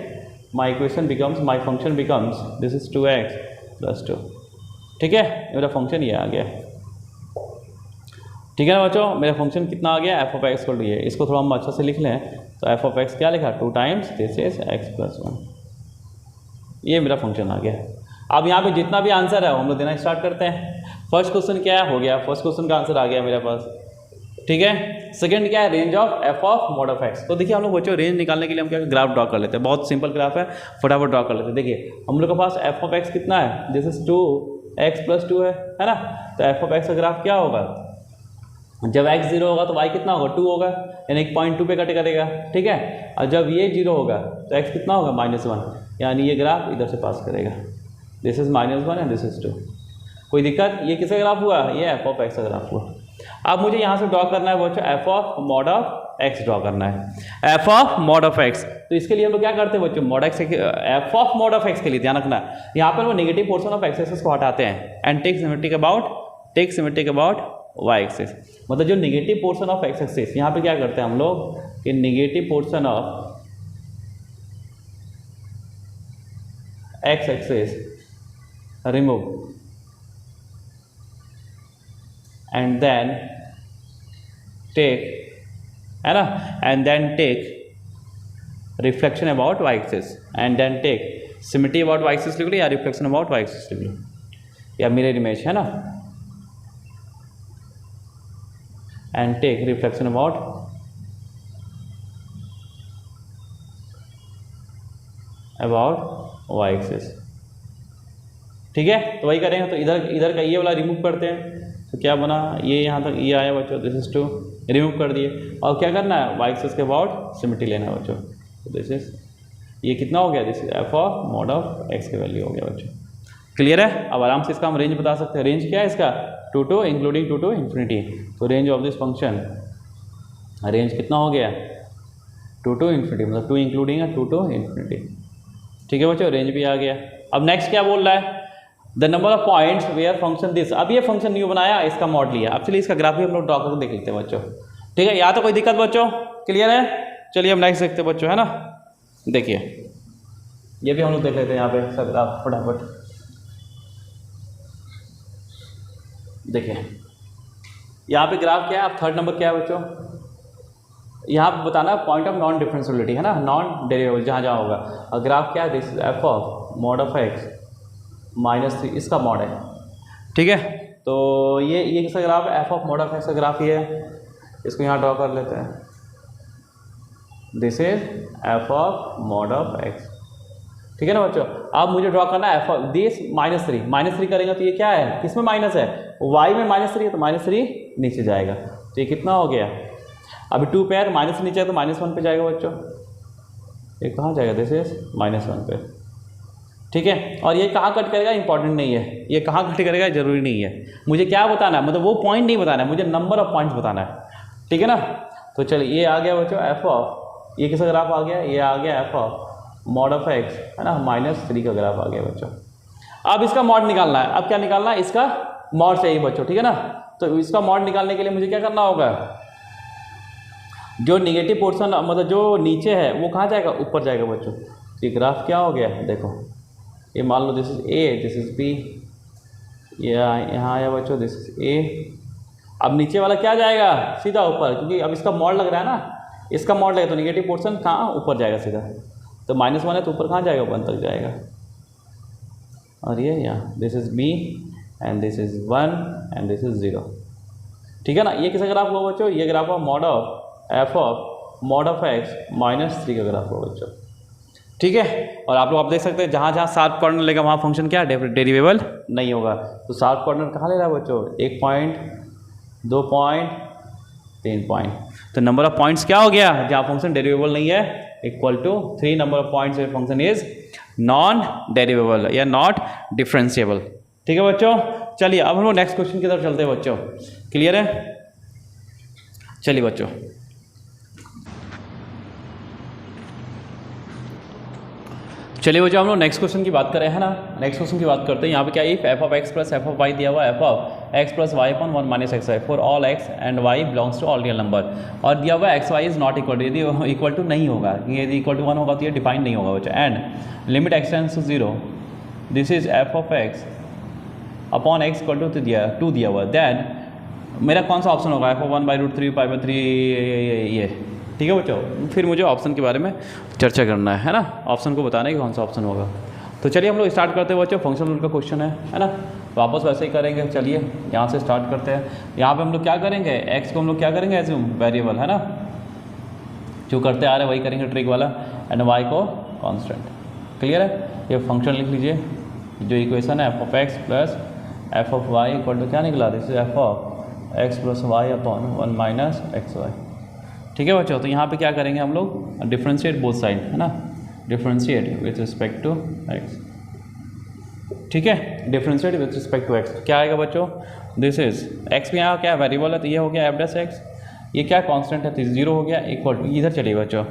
my equation becomes my function becomes this is 2x plus 2, ठीक है, मेरा फंक्शन ये आ गया, ठीक है ना बच्चों। मेरा फंक्शन कितना आ गया, एफ ऑफ एक्स को लिए, इसको थोड़ा हम अच्छा से लिख लें, तो एफ ऑफ एक्स क्या लिखा 2 times this is x plus 1, ये मेरा फंक्शन आ गया। अब यहाँ पे जितना भी आंसर है हम लोग देना स्टार्ट करते हैं। फर्स्ट क्वेश्चन क्या है, हो गया, फर्स्ट क्वेश्चन का आंसर आ गया मेरे पास, ठीक है। सेकंड क्या है, range of F of mod of x. तो देखिए हम लोग बच्चों रेंज निकालने के लिए हम क्या ग्राफ ड्रॉ कर लेते हैं, बहुत सिंपल ग्राफ है, फटाफट ड्रॉ कर लेते हैं। देखिए हम लोग के पास एफ ऑफ एक्स कितना है, दिस इज 2x प्लस 2 है ना। तो एफ ऑफ एक्स का ग्राफ क्या होगा, जब x 0 होगा तो y कितना होगा 2 होगा, यानी 0.2 पे कट करेगा, ठीक है। और जब ये 0 होगा तो x कितना होगा -1, यानी ये ग्राफ इधर से पास करेगा, this is -1 and this is 2। कोई दिक्कत, ये किसका ग्राफ हुआ, ये एफ ऑफ एक्स का ग्राफ हुआ। अब मुझे यहाँ से ड्रॉ करना है बच्चों F of mod of x draw करना है, f of mod of x. तो इसके लिए हम लोग क्या करते हैं बच्चों, mod x f of mod of x के लिए ध्यान रखना, यहाँ पर वो negative portion of x axis को हटाते हैं and take symmetric about y axis. मतलब जो negative portion of x axis, यहाँ पे क्या करते हैं हम लोग कि negative portion of x axis remove and then take है ना, and then take reflection about y axis and then take symmetry about y axis लिख लो या रिफ्लेक्शन अबाउट वाई एक्सिस लिख लो या मिरर इमेज है ना, and take reflection about y axis. ठीक है, तो वही करेंगे। तो इधर का ये वाला रिमूव करते हैं, तो क्या बना, ये यहाँ तक ये आया बच्चों, दिस इज टू रिमूव कर दिए। और क्या करना है, वाई एक्सिस के अबाउट सिमेट्री लेना है बच्चों। तो दिस इज, ये कितना हो गया, this is f of mod of x की वैल्यू हो गया बच्चों। क्लियर है। अब आराम से इसका हम रेंज बता सकते हैं। रेंज क्या है इसका, 2 to इंक्लूडिंग 2 to इन्फिनिटी। तो range of this function, range कितना हो गया, 2 to इन्फिनिटी, मतलब 2 इंक्लूडिंग है 2 to इन्फिनिटी। ठीक है बच्चों, रेंज भी आ गया। अब नेक्स्ट क्या बोल रहा है, the number of points where function this. अब ये फंक्शन न्यू बनाया, इसका मॉड लिया। अब चलिए इसका ग्राफ भी हम लोग ड्रॉ करके देख लेते हैं बच्चों। ठीक है, यहाँ तो कोई दिक्कत बच्चों, क्लियर है। चलिए हम नेक्स्ट देखते हैं बच्चों, है ना। देखिए ये भी हम लोग देख लेते हैं यहाँ पे इसका ग्राफ फटाफट। देखिए यहाँ पे ग्राफ क्या है, अब थर्ड नंबर क्या है बच्चों, यहाँ पे बताना पॉइंट ऑफ नॉन डिफरेंशियबिलिटी है ना, नॉन डेरिवेबल जहाँ जहाँ होगा। और ग्राफ क्या है, this is f of mod of x -3, इसका मॉड है। ठीक है, तो ये किसका ग्राफ है, f of mod of x का ग्राफ ये है। इसको यहाँ ड्रॉ कर लेते हैं, this is f of mod of x. ठीक है ना बच्चों। अब मुझे ड्रॉ करना है एफ ऑफ दिस -3 करेंगे तो ये क्या है, किसमें माइनस है, वाई में -3 है, तो -3 नीचे जाएगा। तो ये कितना हो गया, अभी 2 पे है, माइनस नीचे है तो -1 पे जाएगा बच्चों। ये कहाँ जाएगा, दिस इज -1 पे। ठीक है, और ये कहाँ कट करेगा इंपॉर्टेंट नहीं है, ये कहाँ कट करेगा जरूरी नहीं है। मुझे क्या बताना है, मतलब वो पॉइंट नहीं बताना है, मुझे नंबर ऑफ पॉइंट्स बताना है। ठीक है ना। तो चलिए ये आ गया बच्चों एफ ऑफ, ये किसका ग्राफ आ गया, ये आ गया F of mod of x है ना, -3 का ग्राफ आ गया बच्चों। अब इसका मॉड निकालना है। अब क्या निकालना है, इसका मॉड चाहिए बच्चों। ठीक है ना। तो इसका मॉड निकालने के लिए मुझे क्या करना होगा, जो निगेटिव पोर्शन मतलब जो नीचे है वो कहाँ जाएगा, ऊपर जाएगा बच्चों। ये ग्राफ क्या हो गया, देखो ये मान लो this is A, this is B, ये यहाँ आया बच्चों, दिस इज ए। अब नीचे वाला क्या जाएगा, सीधा ऊपर, क्योंकि अब इसका मॉड लग रहा है ना, इसका मॉड लगे तो निगेटिव पोर्शन कहाँ, ऊपर जाएगा सीधा। तो -1 है तो ऊपर कहाँ जाएगा, 1 तक जाएगा। और ये यहाँ this is b and this is 1 and this is 0। ठीक है ना। ये किसका ग्राफ हुआ बच्चों, ये ग्राफ हुआ mod of F of mod of x -3 का ग्राफ हुआ बच्चों। ठीक है, और आप लोग आप देख सकते हैं जहाँ जहाँ शार्प कॉर्नर लेगा वहाँ फंक्शन क्या डेरिवेबल नहीं होगा। तो शार्प कॉर्नर कहाँ ले रहा है बच्चों, 1 पॉइंट, 2 पॉइंट, 3 पॉइंट। तो नंबर ऑफ पॉइंट्स क्या हो गया, जहाँ फंक्शन डेरिवेबल नहीं है, equal to 3 number of points function is non derivable या नॉट डिफरेंशिएबल। ठीक है बच्चों। चलिए अब हम लोग नेक्स्ट क्वेश्चन की तरफ चलते हैं बच्चों। क्लियर है। चलिए बच्चों, हम लोग नेक्स्ट क्वेश्चन की बात करें है ना। नेक्स्ट क्वेश्चन की बात करते हैं। यहाँ पे क्या, if f of x plus f of y दिया हुआ, f of x plus y upon 1 minus x y for all x and y belongs to all real number. और दिया हुआ x y is not equal to, यदि इक्वल टू नहीं होगा, यदि इक्वल टू 1 होगा तो ये डिफाइन नहीं होगा बच्चा। And limit x tends to 0, this is f of x upon x equal to 2 दिया हुआ, देन मेरा कौन सा ऑप्शन होगा, एफ ऑफ 1/√3 π/3 ये। ठीक है बच्चों, फिर मुझे ऑप्शन के बारे में चर्चा करना है ना, ऑप्शन को बताना है कि कौन सा ऑप्शन होगा। तो चलिए हम लोग स्टार्ट करते हैं बच्चों। फंक्शन रूल का क्वेश्चन है ना, वापस वैसे ही करेंगे। चलिए यहाँ से स्टार्ट करते हैं। यहाँ पे हम लोग क्या करेंगे, एक्स को हम लोग क्या करेंगे एज वेरिएबल है ना, जो करते आ रहे वही करेंगे ट्रिक वाला, एंड वाई को कांस्टेंट। क्लियर है। ये फंक्शन लिख लीजिए, जो इक्वेशन है f of x plus f of y equal to क्या निकला, this is f of x plus y upon 1 minus x y. ठीक है बच्चों। तो यहाँ पे क्या करेंगे हम लोग, डिफ्रेंशिएट बोथ साइड है ना, differentiate with respect to x. ठीक है, differentiate with respect to x क्या आएगा बच्चों, दिस इज एक्स भी यहाँ क्या वेरिएबल है, तो ये हो गया एफ डैश एक्स, ये क्या कांस्टेंट है, तो 0 हो गया इक्वल टू, इधर चलिए बच्चों,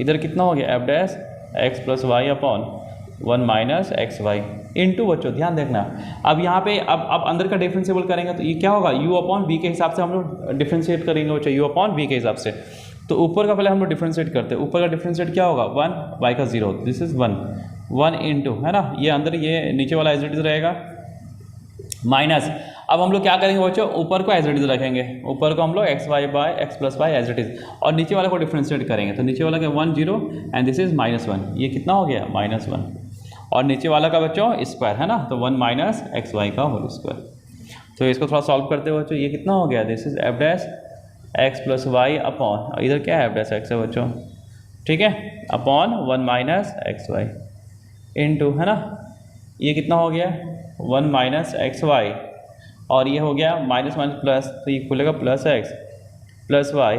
इधर कितना हो गया f dash x plus y upon 1 minus x y into बच्चों ध्यान देखना। अब यहाँ पे अब अंदर का डिफरेंशिएबल करेंगे तो ये क्या होगा, u अपॉन v के हिसाब से हम लोग डिफरेंशिएट करेंगे बच्चों, u अपॉन v के हिसाब से। तो ऊपर का पहले हम लोग डिफरेंशिएट करते हैं, ऊपर का डिफरेंशिएट क्या होगा 1 y का 0, दिस इज 1 इंटू है ना, ये अंदर ये नीचे वाला एज इट इज रहेगा माइनस। अब हम लोग क्या करेंगे बच्चों, ऊपर को एज इट इज रखेंगे, ऊपर को हम लोग x y by x plus y as it is, और नीचे वाले को डिफ्रेंशिएट करेंगे। तो नीचे वाला क्या 1 0 एंड दिस इज -1, ये कितना हो गया -1, और नीचे वाला का बच्चों स्क्वायर है ना, तो 1 माइनस एक्स वाई का होल स्क्वायर। तो इसको थोड़ा सॉल्व करते हो बच्चों, ये कितना हो गया, this is f dash x plus y upon, इधर क्या है एफ डैश एक्स है बच्चों, ठीक है, upon 1 minus x y into, है ना, ये कितना हो गया 1 माइनस एक्स वाई, और ये हो गया माइनस माइनस प्लस, तो ये खुलेगा plus x plus y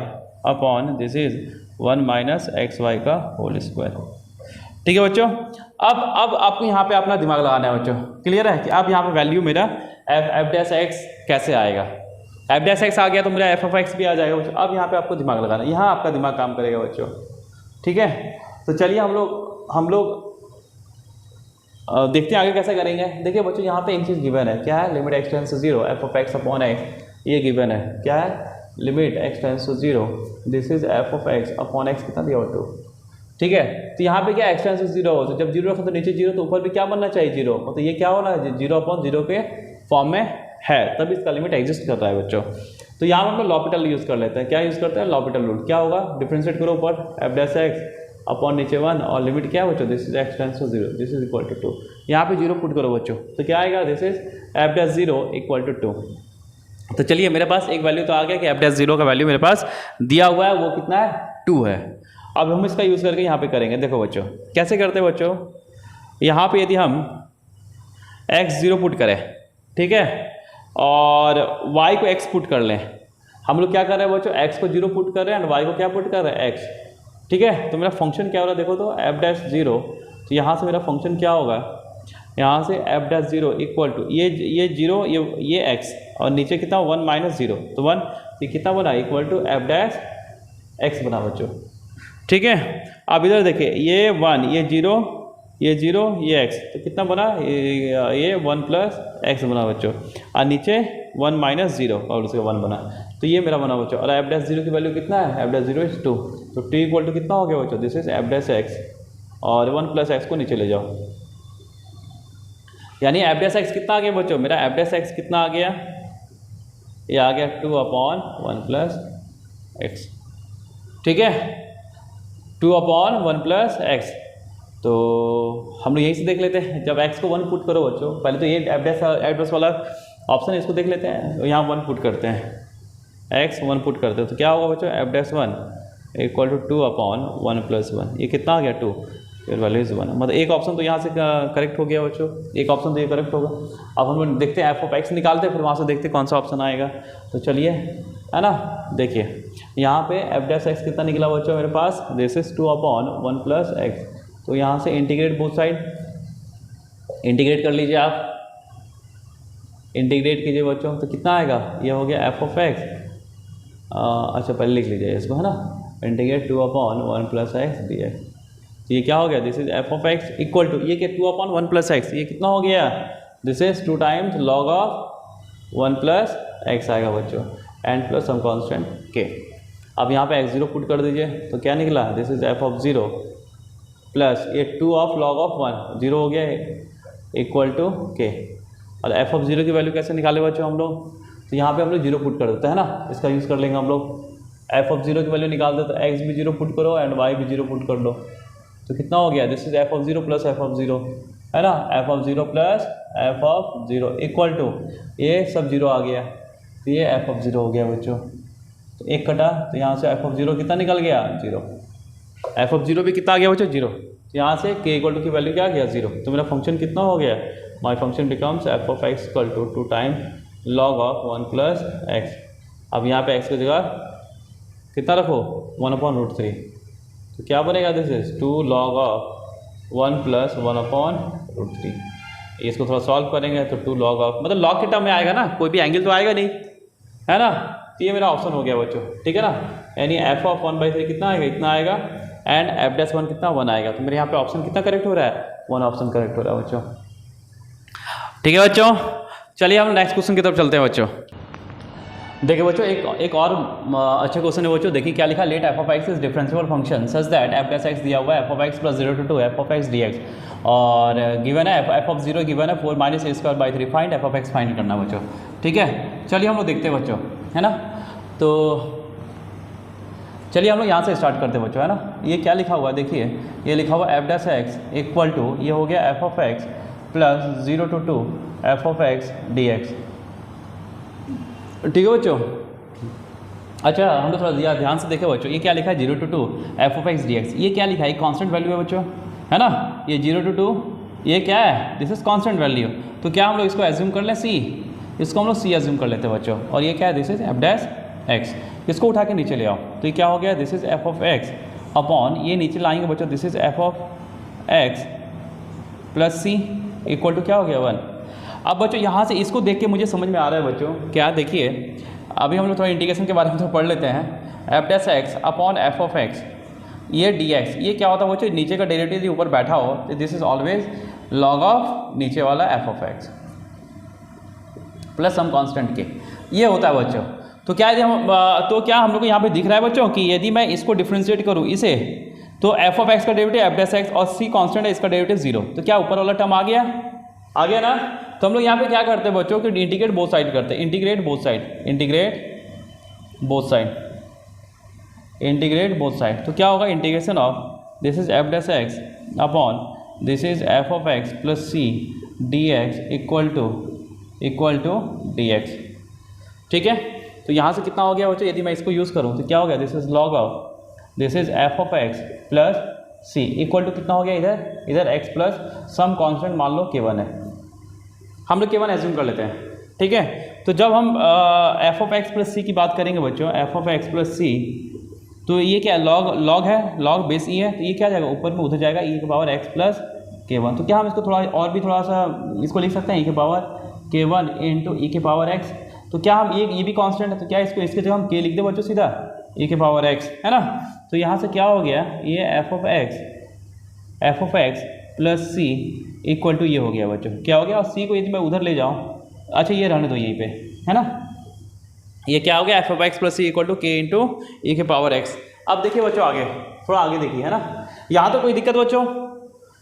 upon this is 1 minus x y का होल स्क्वायर। ठीक है बच्चों, अब आपको यहाँ पे अपना दिमाग लगाना है बच्चों, क्लियर है कि अब यहाँ पे वैल्यू मेरा एफ डैश एक्स कैसे आएगा, एफ डैश एक्स आ गया तो मेरा एफ ऑफ एक्स भी आ जाएगा बच्चों। अब यहाँ पे आपको दिमाग लगाना है, यहाँ आपका दिमाग काम करेगा बच्चों, ठीक है। तो चलिए हम लोग देखते हैं आगे कैसे करेंगे। देखिए बच्चों यहाँ पे एक चीज़ गिवन है, क्या है, limit x tends to 0 f of x upon x, ये गिवन है, क्या है, limit x tends to 0 this is f of x upon x कितना दिया 2, ठीक है। तो यहाँ पे क्या एक्स टेंस टू 0 हो, तो जब 0 रखो तो नीचे 0, तो ऊपर भी क्या बनना चाहिए 0, मतलब ये क्या होना है 0 अपॉन 0 के फॉर्म में है, तब इसका लिमिट एग्जिस्ट कर रहा है बच्चों। तो यहाँ हम लोग लॉपिटल यूज़ कर लेते हैं, क्या यूज़ करते हैं, लॉपिटल रूल। क्या होगा, डिफ्रेंशिएट करो ऊपर एफ डैश एक्स अपॉन नीचे 1, और लिमिट क्या है बच्चों, this is x tends to 0 this is equal to 2, यहाँ पे 0 पुट करो बच्चों, तो क्या आएगा, this is f dash 0 equal to 2। तो चलिए मेरे पास एक वैल्यू तो आ गया कि एफ डैश 0 का वैल्यू मेरे पास दिया हुआ है, वो कितना है 2 है। अब हम इसका यूज़ करके यहाँ पे करेंगे, देखो बच्चों कैसे करते हैं बच्चों, यहाँ पे यदि हम x 0 पुट करें, ठीक है, और y को x पुट कर लें, हम लोग क्या कर रहे हैं बच्चों, x को 0 पुट कर रहे हैं और y को क्या पुट कर रहे हैं x, ठीक है। तो मेरा फंक्शन क्या हो रहा है, देखो तो एफ डैश 0, तो यहाँ से मेरा फंक्शन क्या होगा, यहाँ से एफ डैश 0 इक्वल टू ये 0 ये x, और नीचे कितना 1 माइनस 0, तो 1, ये कितना बना equal to f dash x बना बच्चों, ठीक है। अब इधर देखिए ये 1 ये 0 ये 0 ये x, तो कितना बना ये 1 प्लस एक्स बना बच्चों, और नीचे 1 माइनस 0 और उसके 1 बना, तो ये मेरा बना बच्चों। और एफ डैश 0 की वैल्यू कितना है, एफ डैश 0 इज 2, तो t इक्वल टू कितना हो गया बच्चों, this is f dash x, और 1 प्लस एक्स को नीचे ले जाओ, यानी एफ डैश एक्स कितना आ गया बच्चों, मेरा एफ डैश एक्स कितना आ गया, ये आ गया 2 अपॉन 1 प्लस एक्स, ठीक है, 2 अपॉन 1 प्लस एक्स। तो हम लोग यहीं से देख लेते हैं, जब x को 1 पुट करो बच्चों, पहले तो ये एफ डैश वाला ऑप्शन इसको देख लेते हैं, यहाँ 1 पुट करते हैं, x 1 पुट करते हैं, तो क्या होगा बच्चों, f dash 1 equal to 2 upon 1 plus 1, ये कितना आ गया 2, फिर वैल्यू इज 1, मतलब एक ऑप्शन तो यहाँ से करेक्ट हो गया बच्चों, एक ऑप्शन तो ये करेक्ट होगा। अब हम लोग देखते हैं एफ ऑफ एक्स निकालते हैं, फिर वहाँ से देखते हैं कौन सा ऑप्शन आएगा। तो चलिए, है ना, देखिए यहाँ पे एफ डैश एक्स कितना निकला बच्चों मेरे पास, this is 2 upon 1 plus X, तो यहाँ से इंटीग्रेट बोथ साइड, इंटीग्रेट कर लीजिए आप, इंटीग्रेट कीजिए बच्चों, तो कितना आएगा, ये हो गया एफ ऑफ एक्स, अच्छा पहले लिख लीजिए इसको, है ना, integrate 2 upon 1 plus x d x, तो ये क्या हो गया, this is f of x equal to ये क्या 2 अपॉन 1 प्लस एक्स, ये कितना हो गया, this is 2 times log of 1 plus x आएगा बच्चों, एंड प्लस सम कांस्टेंट के। अब यहाँ पे x0 पुट कर दीजिए, तो क्या निकला, this is f of 0 plus ये 2 ऑफ लॉग ऑफ 1, 0 हो गया इक्वल टू के। और एफ ऑफ 0 की वैल्यू कैसे निकाले बच्चों हम लोग, तो यहाँ पे हम लोग 0 पुट कर देते हैं ना, इसका यूज़ कर लेंगे हम लोग, एफ ऑफ 0 की वैल्यू निकाल देते हैं, एक्स भी 0 पुट करो एंड वाई भी 0 पुट कर लो, तो कितना हो गया, this is f of 0 plus f of 0, है ना, F of 0 plus f of 0 equal to ये सब 0 आ गया, तो ये एफ ऑफ 0 हो गया बच्चों, तो एक कटा, तो यहाँ से एफ ऑफ 0 कितना निकल गया 0, एफ ऑफ 0 भी कितना आ गया बच्चों 0, तो यहाँ से के इक्वल टू की वैल्यू क्या आ गया 0, तो मेरा फंक्शन कितना हो गया, my function becomes f of x equal to 2 time log of 1 plus x. अब यहाँ पे एक्स की जगह कितना रखो 1 अपॉन रूट 3, तो क्या बनेगा, this is 2 log of 1 plus 1 upon root 3। इसको थोड़ा सॉल्व करेंगे तो 2 लॉग ऑफ, मतलब लॉग के टर्म में आएगा ना, कोई भी एंगल तो आएगा नहीं, है ना, तो ये मेरा ऑप्शन हो गया बच्चों, ठीक है ना, यानी एफ ऑफ 1/3 कितना आएगा, इतना आएगा, एंड एफ डैश 1 कितना 1 आएगा, तो मेरे यहाँ पे ऑप्शन कितना करेक्ट हो रहा है, 1 ऑप्शन करेक्ट हो रहा है बच्चों, ठीक है बच्चों। चलिए हम नेक्स्ट क्वेश्चन की तरफ चलते हैं बच्चों। देखिए बच्चों एक और अच्छा क्वेश्चन है बच्चों, देखिए क्या लिखा, let f of x is differential function such that f dash x दिया हुआ है f of x plus 0 to 2 f of x d x, और गिवन है एफ ऑफ 0 गिवन है 4 minus a square by 3, find f of x find करना बच्चों। ठीक है, चलिए हम लोग देखते हैं बच्चों, है ना। तो चलिए हम लोग यहाँ से स्टार्ट करते हैं बच्चों, है ना। ये क्या लिखा हुआ है, देखिए ये लिखा हुआ f dash x equal to, ये हो गया F of x plus 0 to 2 f of x d x. ठीक है बच्चों। अच्छा हम लोग थोड़ा ध्यान से देखें बच्चों, ये क्या लिखा है 0 to 2 f of x d x, ये क्या लिखा है, कांस्टेंट वैल्यू है बच्चों, है ना। ये 0 to 2 ये क्या है, दिस इज कांस्टेंट वैल्यू। तो क्या हम लोग इसको एज्यूम कर लें सी, इसको हम लोग सी एज्यूम कर लेते हैं बच्चों। और ये क्या है, this is f dash x, इसको उठा के नीचे ले आओ, तो ये क्या हो गया, this is f of x upon, ये नीचे लाएंगे बच्चों, this is f of x plus c equal to क्या हो गया 1। अब बच्चों यहाँ से इसको देख के मुझे समझ में आ रहा है बच्चों, क्या देखिए अभी हम लोग थोड़ा इंटीग्रेशन के बारे में थोड़ा पढ़ लेते हैं। F dash x upon F of x, ये डी एक्स, ये क्या होता है बच्चों, नीचे का डेरिवेटिव ऊपर बैठा हो तो this is always log of नीचे वाला f of x plus some constant के, ये होता है बच्चों। तो क्या यदि हम लोग को यहाँ पे दिख रहा है बच्चों कि यदि मैं इसको डिफ्रेंशिएट करूँ इसे, तो एफ ऑफ एक्स का डेरिवेटिव एफ डैश एक्स और सी कांस्टेंट है, इसका डेरिवेटिव 0, तो क्या ऊपर वाला टर्म आ गया ना। तो हम लोग यहाँ पे क्या करते हैं बच्चों कि इंटीग्रेट बोथ साइड करते हैं, इंटीग्रेट बोथ साइड। तो क्या होगा, integration of this is f dash x upon this is f of x plus c d x equal to d x. ठीक है, तो यहाँ से कितना हो गया बच्चों, यदि मैं इसको यूज़ करूँ तो क्या हो गया, this is log of this is f of x plus c equal to कितना हो गया, इधर एक्स प्लस सम कांस्टेंट मान लो k1 है, हम लोग k1 एज्यूम कर लेते हैं। ठीक है, तो जब हम एफ ऑफ एक्स प्लस सी की बात करेंगे बच्चों, एफ ऑफ एक्स प्लस सी, तो ये क्या लॉग है, लॉग बेस ई है, तो ये क्या जाएगा ऊपर में उधर जाएगा e के पावर एक्स प्लस k1। तो क्या हम इसको थोड़ा सा इसको लिख सकते हैं e के पावर k1 इंटू ई के पावर एक्स। तो क्या हम ये भी कांस्टेंट है, तो क्या इसको इसके जगह हम k लिख दे बच्चों सीधा e के पावर x, है ना। तो यहाँ से क्या हो गया, ये f of x plus c equal to ये हो गया बच्चों, क्या हो गया, और सी को यदि मैं उधर ले जाऊँ, अच्छा ये रहने दो यहीं पे, है ना। ये क्या हो गया, F of x plus c equal to k into ई के पावर एक्स। अब देखिए बच्चों आगे, थोड़ा आगे देखिए, है ना। यहाँ तो कोई दिक्कत बच्चों,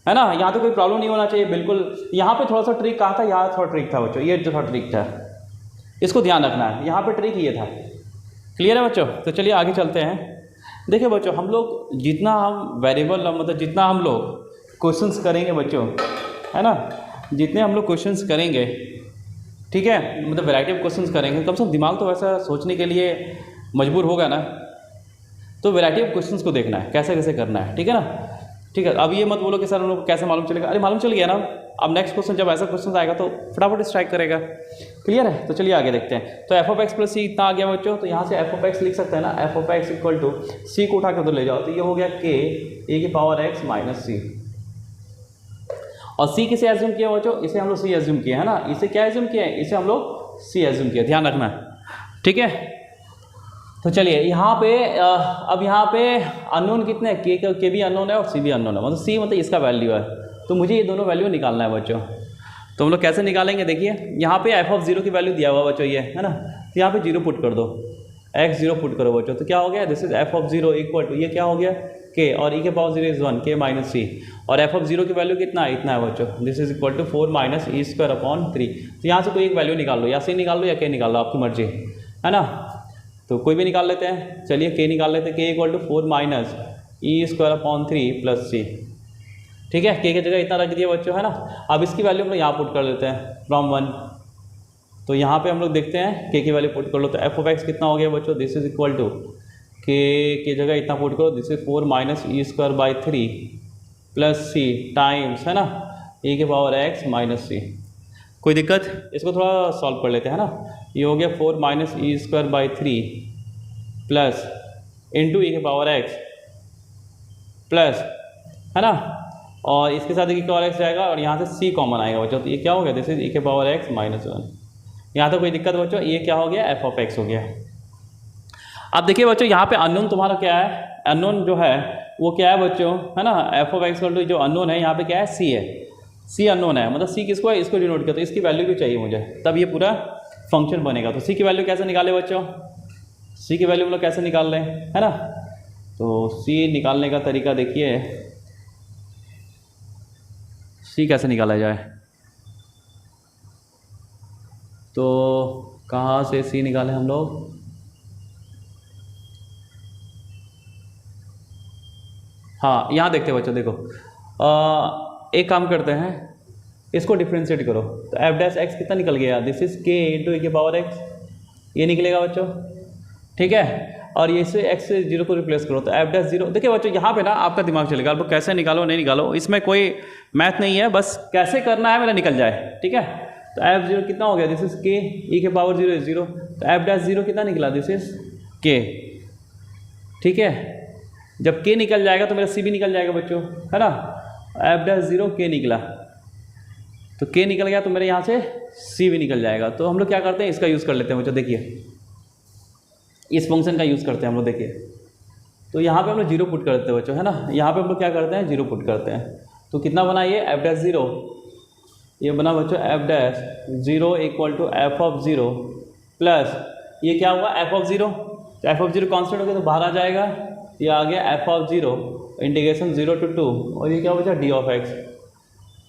है ना, यहाँ तो कोई प्रॉब्लम नहीं होना चाहिए बिल्कुल। यहाँ पे थोड़ा सा ट्रिक कहा था, यहाँ थोड़ा ट्रिक था बच्चों, ये जो थोड़ा ट्रिक था इसको ध्यान रखना है, यहाँ पे ट्रिक ये था। क्लियर है बच्चों, तो चलिए आगे चलते हैं। देखिए बच्चों, हम लोग जितना हम वेरिएबल मतलब जितना हम लोग क्वेश्चंस करेंगे बच्चों, है ना, जितने हम लोग क्वेश्चंस करेंगे, ठीक है, मतलब वैरायटी ऑफ क्वेश्चंस करेंगे, कम से कम दिमाग तो वैसा सोचने के लिए मजबूर होगा ना। तो वैरायटी ऑफ क्वेश्चंस को देखना है, कैसे कैसे करना है, ठीक है ना। ठीक है, अब ये मत बोलो कि सर हम लोग को कैसे मालूम चलेगा, अरे मालूम चल गया ना। अब नेक्स्ट क्वेश्चन जब ऐसा क्वेश्चन आएगा तो फटाफट स्ट्राइक करेगा। क्लियर है, तो चलिए आगे देखते हैं। तो एफ ऑफ एक्स प्लस सी इतना आ गया बच्चों, तो यहाँ से एफ ऑफ एक्स लिख सकते हैं ना, F of x equal to C को उठा के उधर ले जाओ, तो ये हो गया के ए की पावर एक्स माइनस सी। और सी किसे एज्यूम किया बच्चों, इसे हम लोग सी एज्यूम किया है ना, इसे क्या एज्यूम किया है, इसे हम लोग सी एज्यूम किया, ध्यान रखना, ठीक है। तो चलिए यहाँ पे अब यहाँ पे अननोन कितने हैं, के भी अननोन है और सी भी अननोन है, मतलब सी मतलब इसका वैल्यू है। तो मुझे ये दोनों वैल्यू निकालना है बच्चों। तो हम लोग कैसे निकालेंगे, देखिए यहाँ पे एफ ऑफ 0 की वैल्यू दिया हुआ बच्चों, ये है ना, तो यहाँ पे 0 पुट कर दो, एक्स 0 पुट करो बच्चों, तो क्या हो गया, this is f of 0 equal to ये क्या हो गया के, और ई के पावर 0 इज 1 के माइनस सी, और एफ ऑफ 0 की वैल्यू कितना है, इतना है बच्चों, this is equal to 4 minus E square upon 3। तो यहाँ से कोई एक वैल्यू निकाल लो, या सी निकाल लो या के निकाल लो, आपकी मर्जी, है ना। तो कोई भी निकाल लेते हैं, चलिए के निकाल लेते हैं, K equal to 4 minus E square upon 3 plus C, ठीक है। के की जगह इतना रख दिया बच्चों, है ना। अब इसकी वैल्यू हम लोग यहाँ पुट कर लेते हैं फ्रॉम 1, तो यहाँ पे हम लोग देखते हैं के की वैल्यू पुट कर लो, तो एफ ऑफ एक्स कितना हो गया बच्चों, दिस इज इक्वल टू के की जगह इतना पुट करो, this is 4 minus E square by 3 plus c times, है ना, ए के पावर एक्स माइनस सी। कोई दिक्कत, इसको थोड़ा सॉल्व कर लेते हैं, है ना। ये हो गया 4 minus E square by 3 plus into ई के पावर एक्स प्लस, है ना, और इसके साथ ई के पावर एक्स जाएगा और यहाँ से सी कॉमन आएगा बच्चों, तो ये क्या हो गया, दिस इज ई के पावर एक्स माइनस 1। यहाँ तो कोई दिक्कत बच्चों, ये क्या हो गया, एफ ऑफ एक्स हो गया। अब देखिए बच्चों, यहाँ पे अननोन तुम्हारा क्या है, अननोन जो है वो क्या है बच्चों, है ना, एफ ऑफ एक्स जो अननोन है यहाँ पे क्या है, सी है, सी अननोन है, मतलब सी किसको है, इसको डिनोट किया, तो इसकी वैल्यू भी चाहिए मुझे, तब ये पूरा फंक्शन बनेगा। तो सी की वैल्यू कैसे निकाले बच्चों, सी की वैल्यू हम लोग कैसे निकाल रहे हैं, है ना। तो सी निकालने का तरीका देखिए, सी कैसे निकाला जाए। तो कहाँ से सी निकालें हम लोग, हाँ यहाँ देखते हैं बच्चों, देखो एक काम करते हैं, इसको डिफ्रेंशिएट करो। तो एफ डैश एक्स कितना निकल गया, दिस इज के इंटू ए के पावर एक्स, ये निकलेगा बच्चों, ठीक है। और ये से एक्स से जीरो को रिप्लेस करो तो एफ डैश जीरो। देखिए बच्चों यहाँ पे ना आपका दिमाग चलेगा, आप कैसे निकालो नहीं निकालो, इसमें कोई मैथ नहीं है, बस कैसे करना है मेरा निकल जाए, ठीक है। तो एफ जीरो कितना हो गया, दिस इज के, ई के पावर जीरो इज जीरो, तो एफ डैश जीरो कितना निकला, दिस इज के, ठीक है। जब के निकल जाएगा तो मेरा सी भी निकल जाएगा बच्चों, है ना। एफ डैश जीरो के निकला, तो के निकल गया तो मेरे यहाँ से सी भी निकल जाएगा। तो हम लोग क्या करते हैं, इसका यूज़ कर लेते हैं बच्चों, देखिए इस फंक्शन का यूज़ करते हैं हम लोग, देखिए। तो यहाँ पे हम लोग जीरो पुट करते हैं बच्चों, है ना। यहाँ पे हम लोग क्या करते हैं, जीरो पुट करते हैं। तो कितना बना ये एफ डैश जीरो, ये बना बच्चों f dash zero equal to f of zero plus ये क्या हुआ एफ ऑफ जीरो, तो एफ ऑफ जीरो कॉन्स्टेंट हो गया तो बाहर आ जाएगा, ये आ गया F of zero integration zero to two, और ये क्या बचा डी ऑफ एक्स।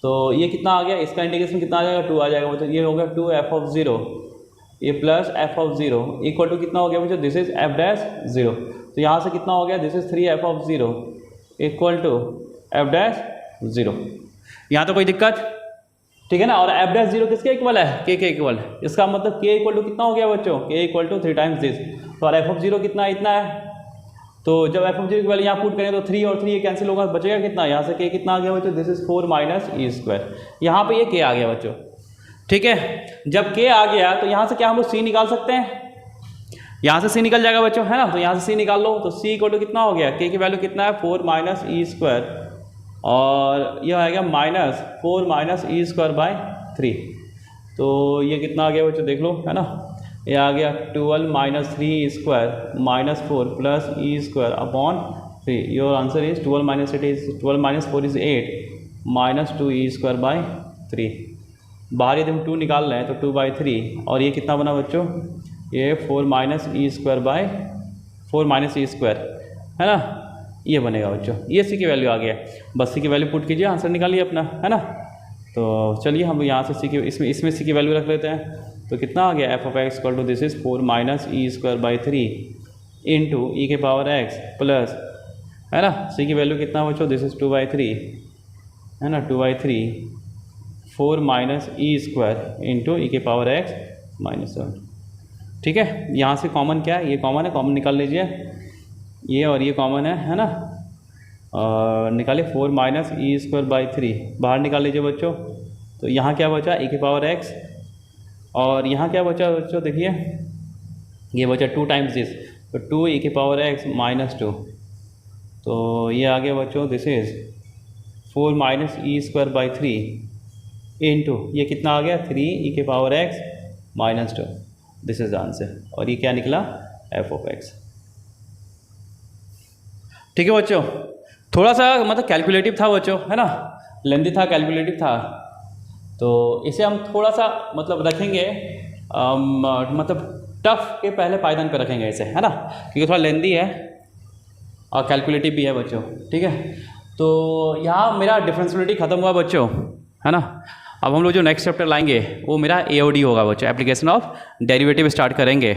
तो ये कितना आ गया, इसका इंटीग्रेशन कितना आ जाएगा, टू आ जाएगा बच्चों, ये हो गया टू एफ ऑफ जीरो, ये plus f of zero equal to कितना हो गया बच्चों, this is f dash zero. तो यहाँ से कितना हो गया, this is three f of zero equal to f dash zero. यहाँ तो कोई दिक्कत, ठीक है ना। और एफ डैश जीरो किसके इक्वल है, के इक्वल, इसका मतलब के इक्वल टू कितना हो गया बच्चों, के equal to three times this. तो और एफ ऑफ जीरो कितना इतना है, तो जब एफ ऑफ जीरो की वैल्यू यहाँ पुट करें तो थ्री और थ्री ये कैंसिल होगा, बचेगा कितना, यहाँ से के कितना आ गया बच्चों, this is four minus E square. यहाँ पे ये के आ गया बच्चों, ठीक है। जब के आ गया तो यहाँ से क्या हम लोग सी निकाल सकते हैं, यहाँ से सी निकल जाएगा बच्चों, है ना। तो यहाँ से सी निकाल लो, तो सी इक्वल टू कितना हो गया, के की वैल्यू कितना है, फोर माइनस ई स्क्वायर, और यह आएगा minus four minus E square by three. तो ये कितना आ गया बच्चों, देख लो, है ना। ये आ गया 12 minus three square minus four plus E square upon three. Your answer is 12 minus 8 is 12 minus 4 is 8 minus two E square by three. बाहर यदि हम 2 निकाल रहे हैं तो 2 बाई थ्री, और ये कितना बना बच्चों, ये 4 minus E square by 4 minus E square, है ना। ये बनेगा बच्चों, ये सी की वैल्यू आ गया। बस सी की वैल्यू पुट कीजिए, आंसर निकालिए अपना, है ना। तो चलिए हम यहाँ से सी की इसमें सी की वैल्यू रख लेते हैं। तो कितना आ गया, F of x equal to this is 4 minus E square by three into ई के पावर एक्स प्लस, है ना। सी की वैल्यू कितना बच्चों, दिस इज 2 बाई थ्री, है ना, 2 by three 4 minus E square into ई के पावर एक्स माइनस 7, ठीक है। यहाँ से कॉमन क्या है, ये कॉमन है, कॉमन निकाल लीजिए, ये और ये कॉमन है ना। और निकालिए 4 minus E square by three, बाहर निकाल लीजिए बच्चों। तो यहाँ क्या बचा, ई के पावर एक्स, और यहाँ क्या बचा बच्चों, देखिए ये बचा 2 टाइम्स दिस, तो 2 ई के पावर एक्स माइनस 2। तो ये आ गया बच्चों, this is 4 minus E square by three into ये कितना आ गया, 3 ई के power x minus 2। This is the answer, और ये क्या निकला, एफ ऑफ एक्स, ठीक है बच्चों। थोड़ा सा मतलब कैलकुलेटिव था बच्चों, है ना, लेंदी था, कैलकुलेटिव था। तो इसे हम थोड़ा सा मतलब रखेंगे, मतलब टफ के पहले पायदान पे रखेंगे इसे, है ना, क्योंकि थोड़ा लेंदी है और कैलकुलेटिव भी है बच्चों, ठीक है। तो यहाँ मेरा डिफरेंशियलिटी ख़त्म हुआ बच्चों, है ना। अब हम लोग जो नेक्स्ट चैप्टर लाएंगे वो मेरा एओडी होगा बच्चों, एप्लीकेशन ऑफ डेरिवेटिव स्टार्ट करेंगे।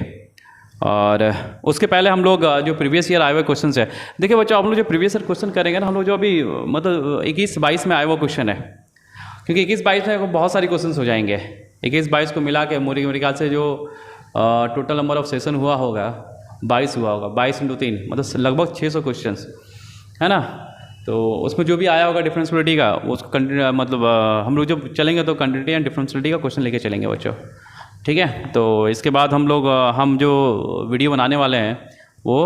और उसके पहले हम लोग जो प्रीवियस ईयर आए हुए क्वेश्चन है, देखिए बच्चों, हम लोग जो प्रीवियस ईयर क्वेश्चन करेंगे ना, हम लोग जो अभी मतलब 21-22 में आया हुआ क्वेश्चन है, क्योंकि 21-22 में बहुत सारी क्वेश्चंस हो जाएंगे। 21-22 को मिला के मेरे ख्याल से जो टोटल नंबर ऑफ सेशन हुआ होगा 22 हुआ होगा, 22 × 3 मतलब लगभग 600 क्वेश्चंस, है ना। तो उसमें जो भी आया होगा डिफरेंशियलिटी का, उसको मतलब हम लोग जब चलेंगे तो कंटिन्यूटी एंड डिफरेंशियलिटी का क्वेश्चन लेके चलेंगे बच्चों, ठीक है। तो इसके बाद हम जो वीडियो बनाने वाले हैं वो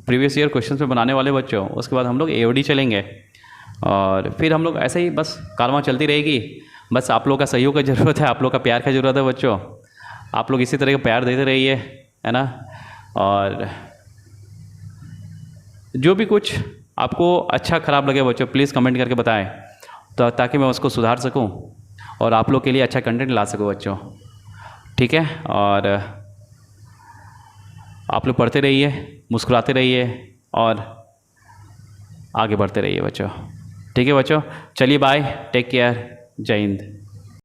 प्रीवियस ईयर क्वेश्चन पे बनाने वाले बच्चों। उसके बाद हम लोग एओडी चलेंगे, और फिर हम लोग ऐसे ही बस कारवां चलती रहेगी। बस आप लोग का सहयोग की ज़रूरत है, आप लोग का प्यार की ज़रूरत है बच्चों। आप लोग इसी तरह का प्यार देते रहिए, है ना। और जो भी कुछ आपको अच्छा ख़राब लगे बच्चों, प्लीज़ कमेंट करके बताएं, तो ताकि मैं उसको सुधार सकूं और आप लोग के लिए अच्छा कंटेंट ला सकूं बच्चों, ठीक है, और आप लोग पढ़ते रहिए, मुस्कुराते रहिए और आगे बढ़ते रहिए बच्चों। ठीक है बच्चों, चलिए बाय, टेक केयर, जय हिंद।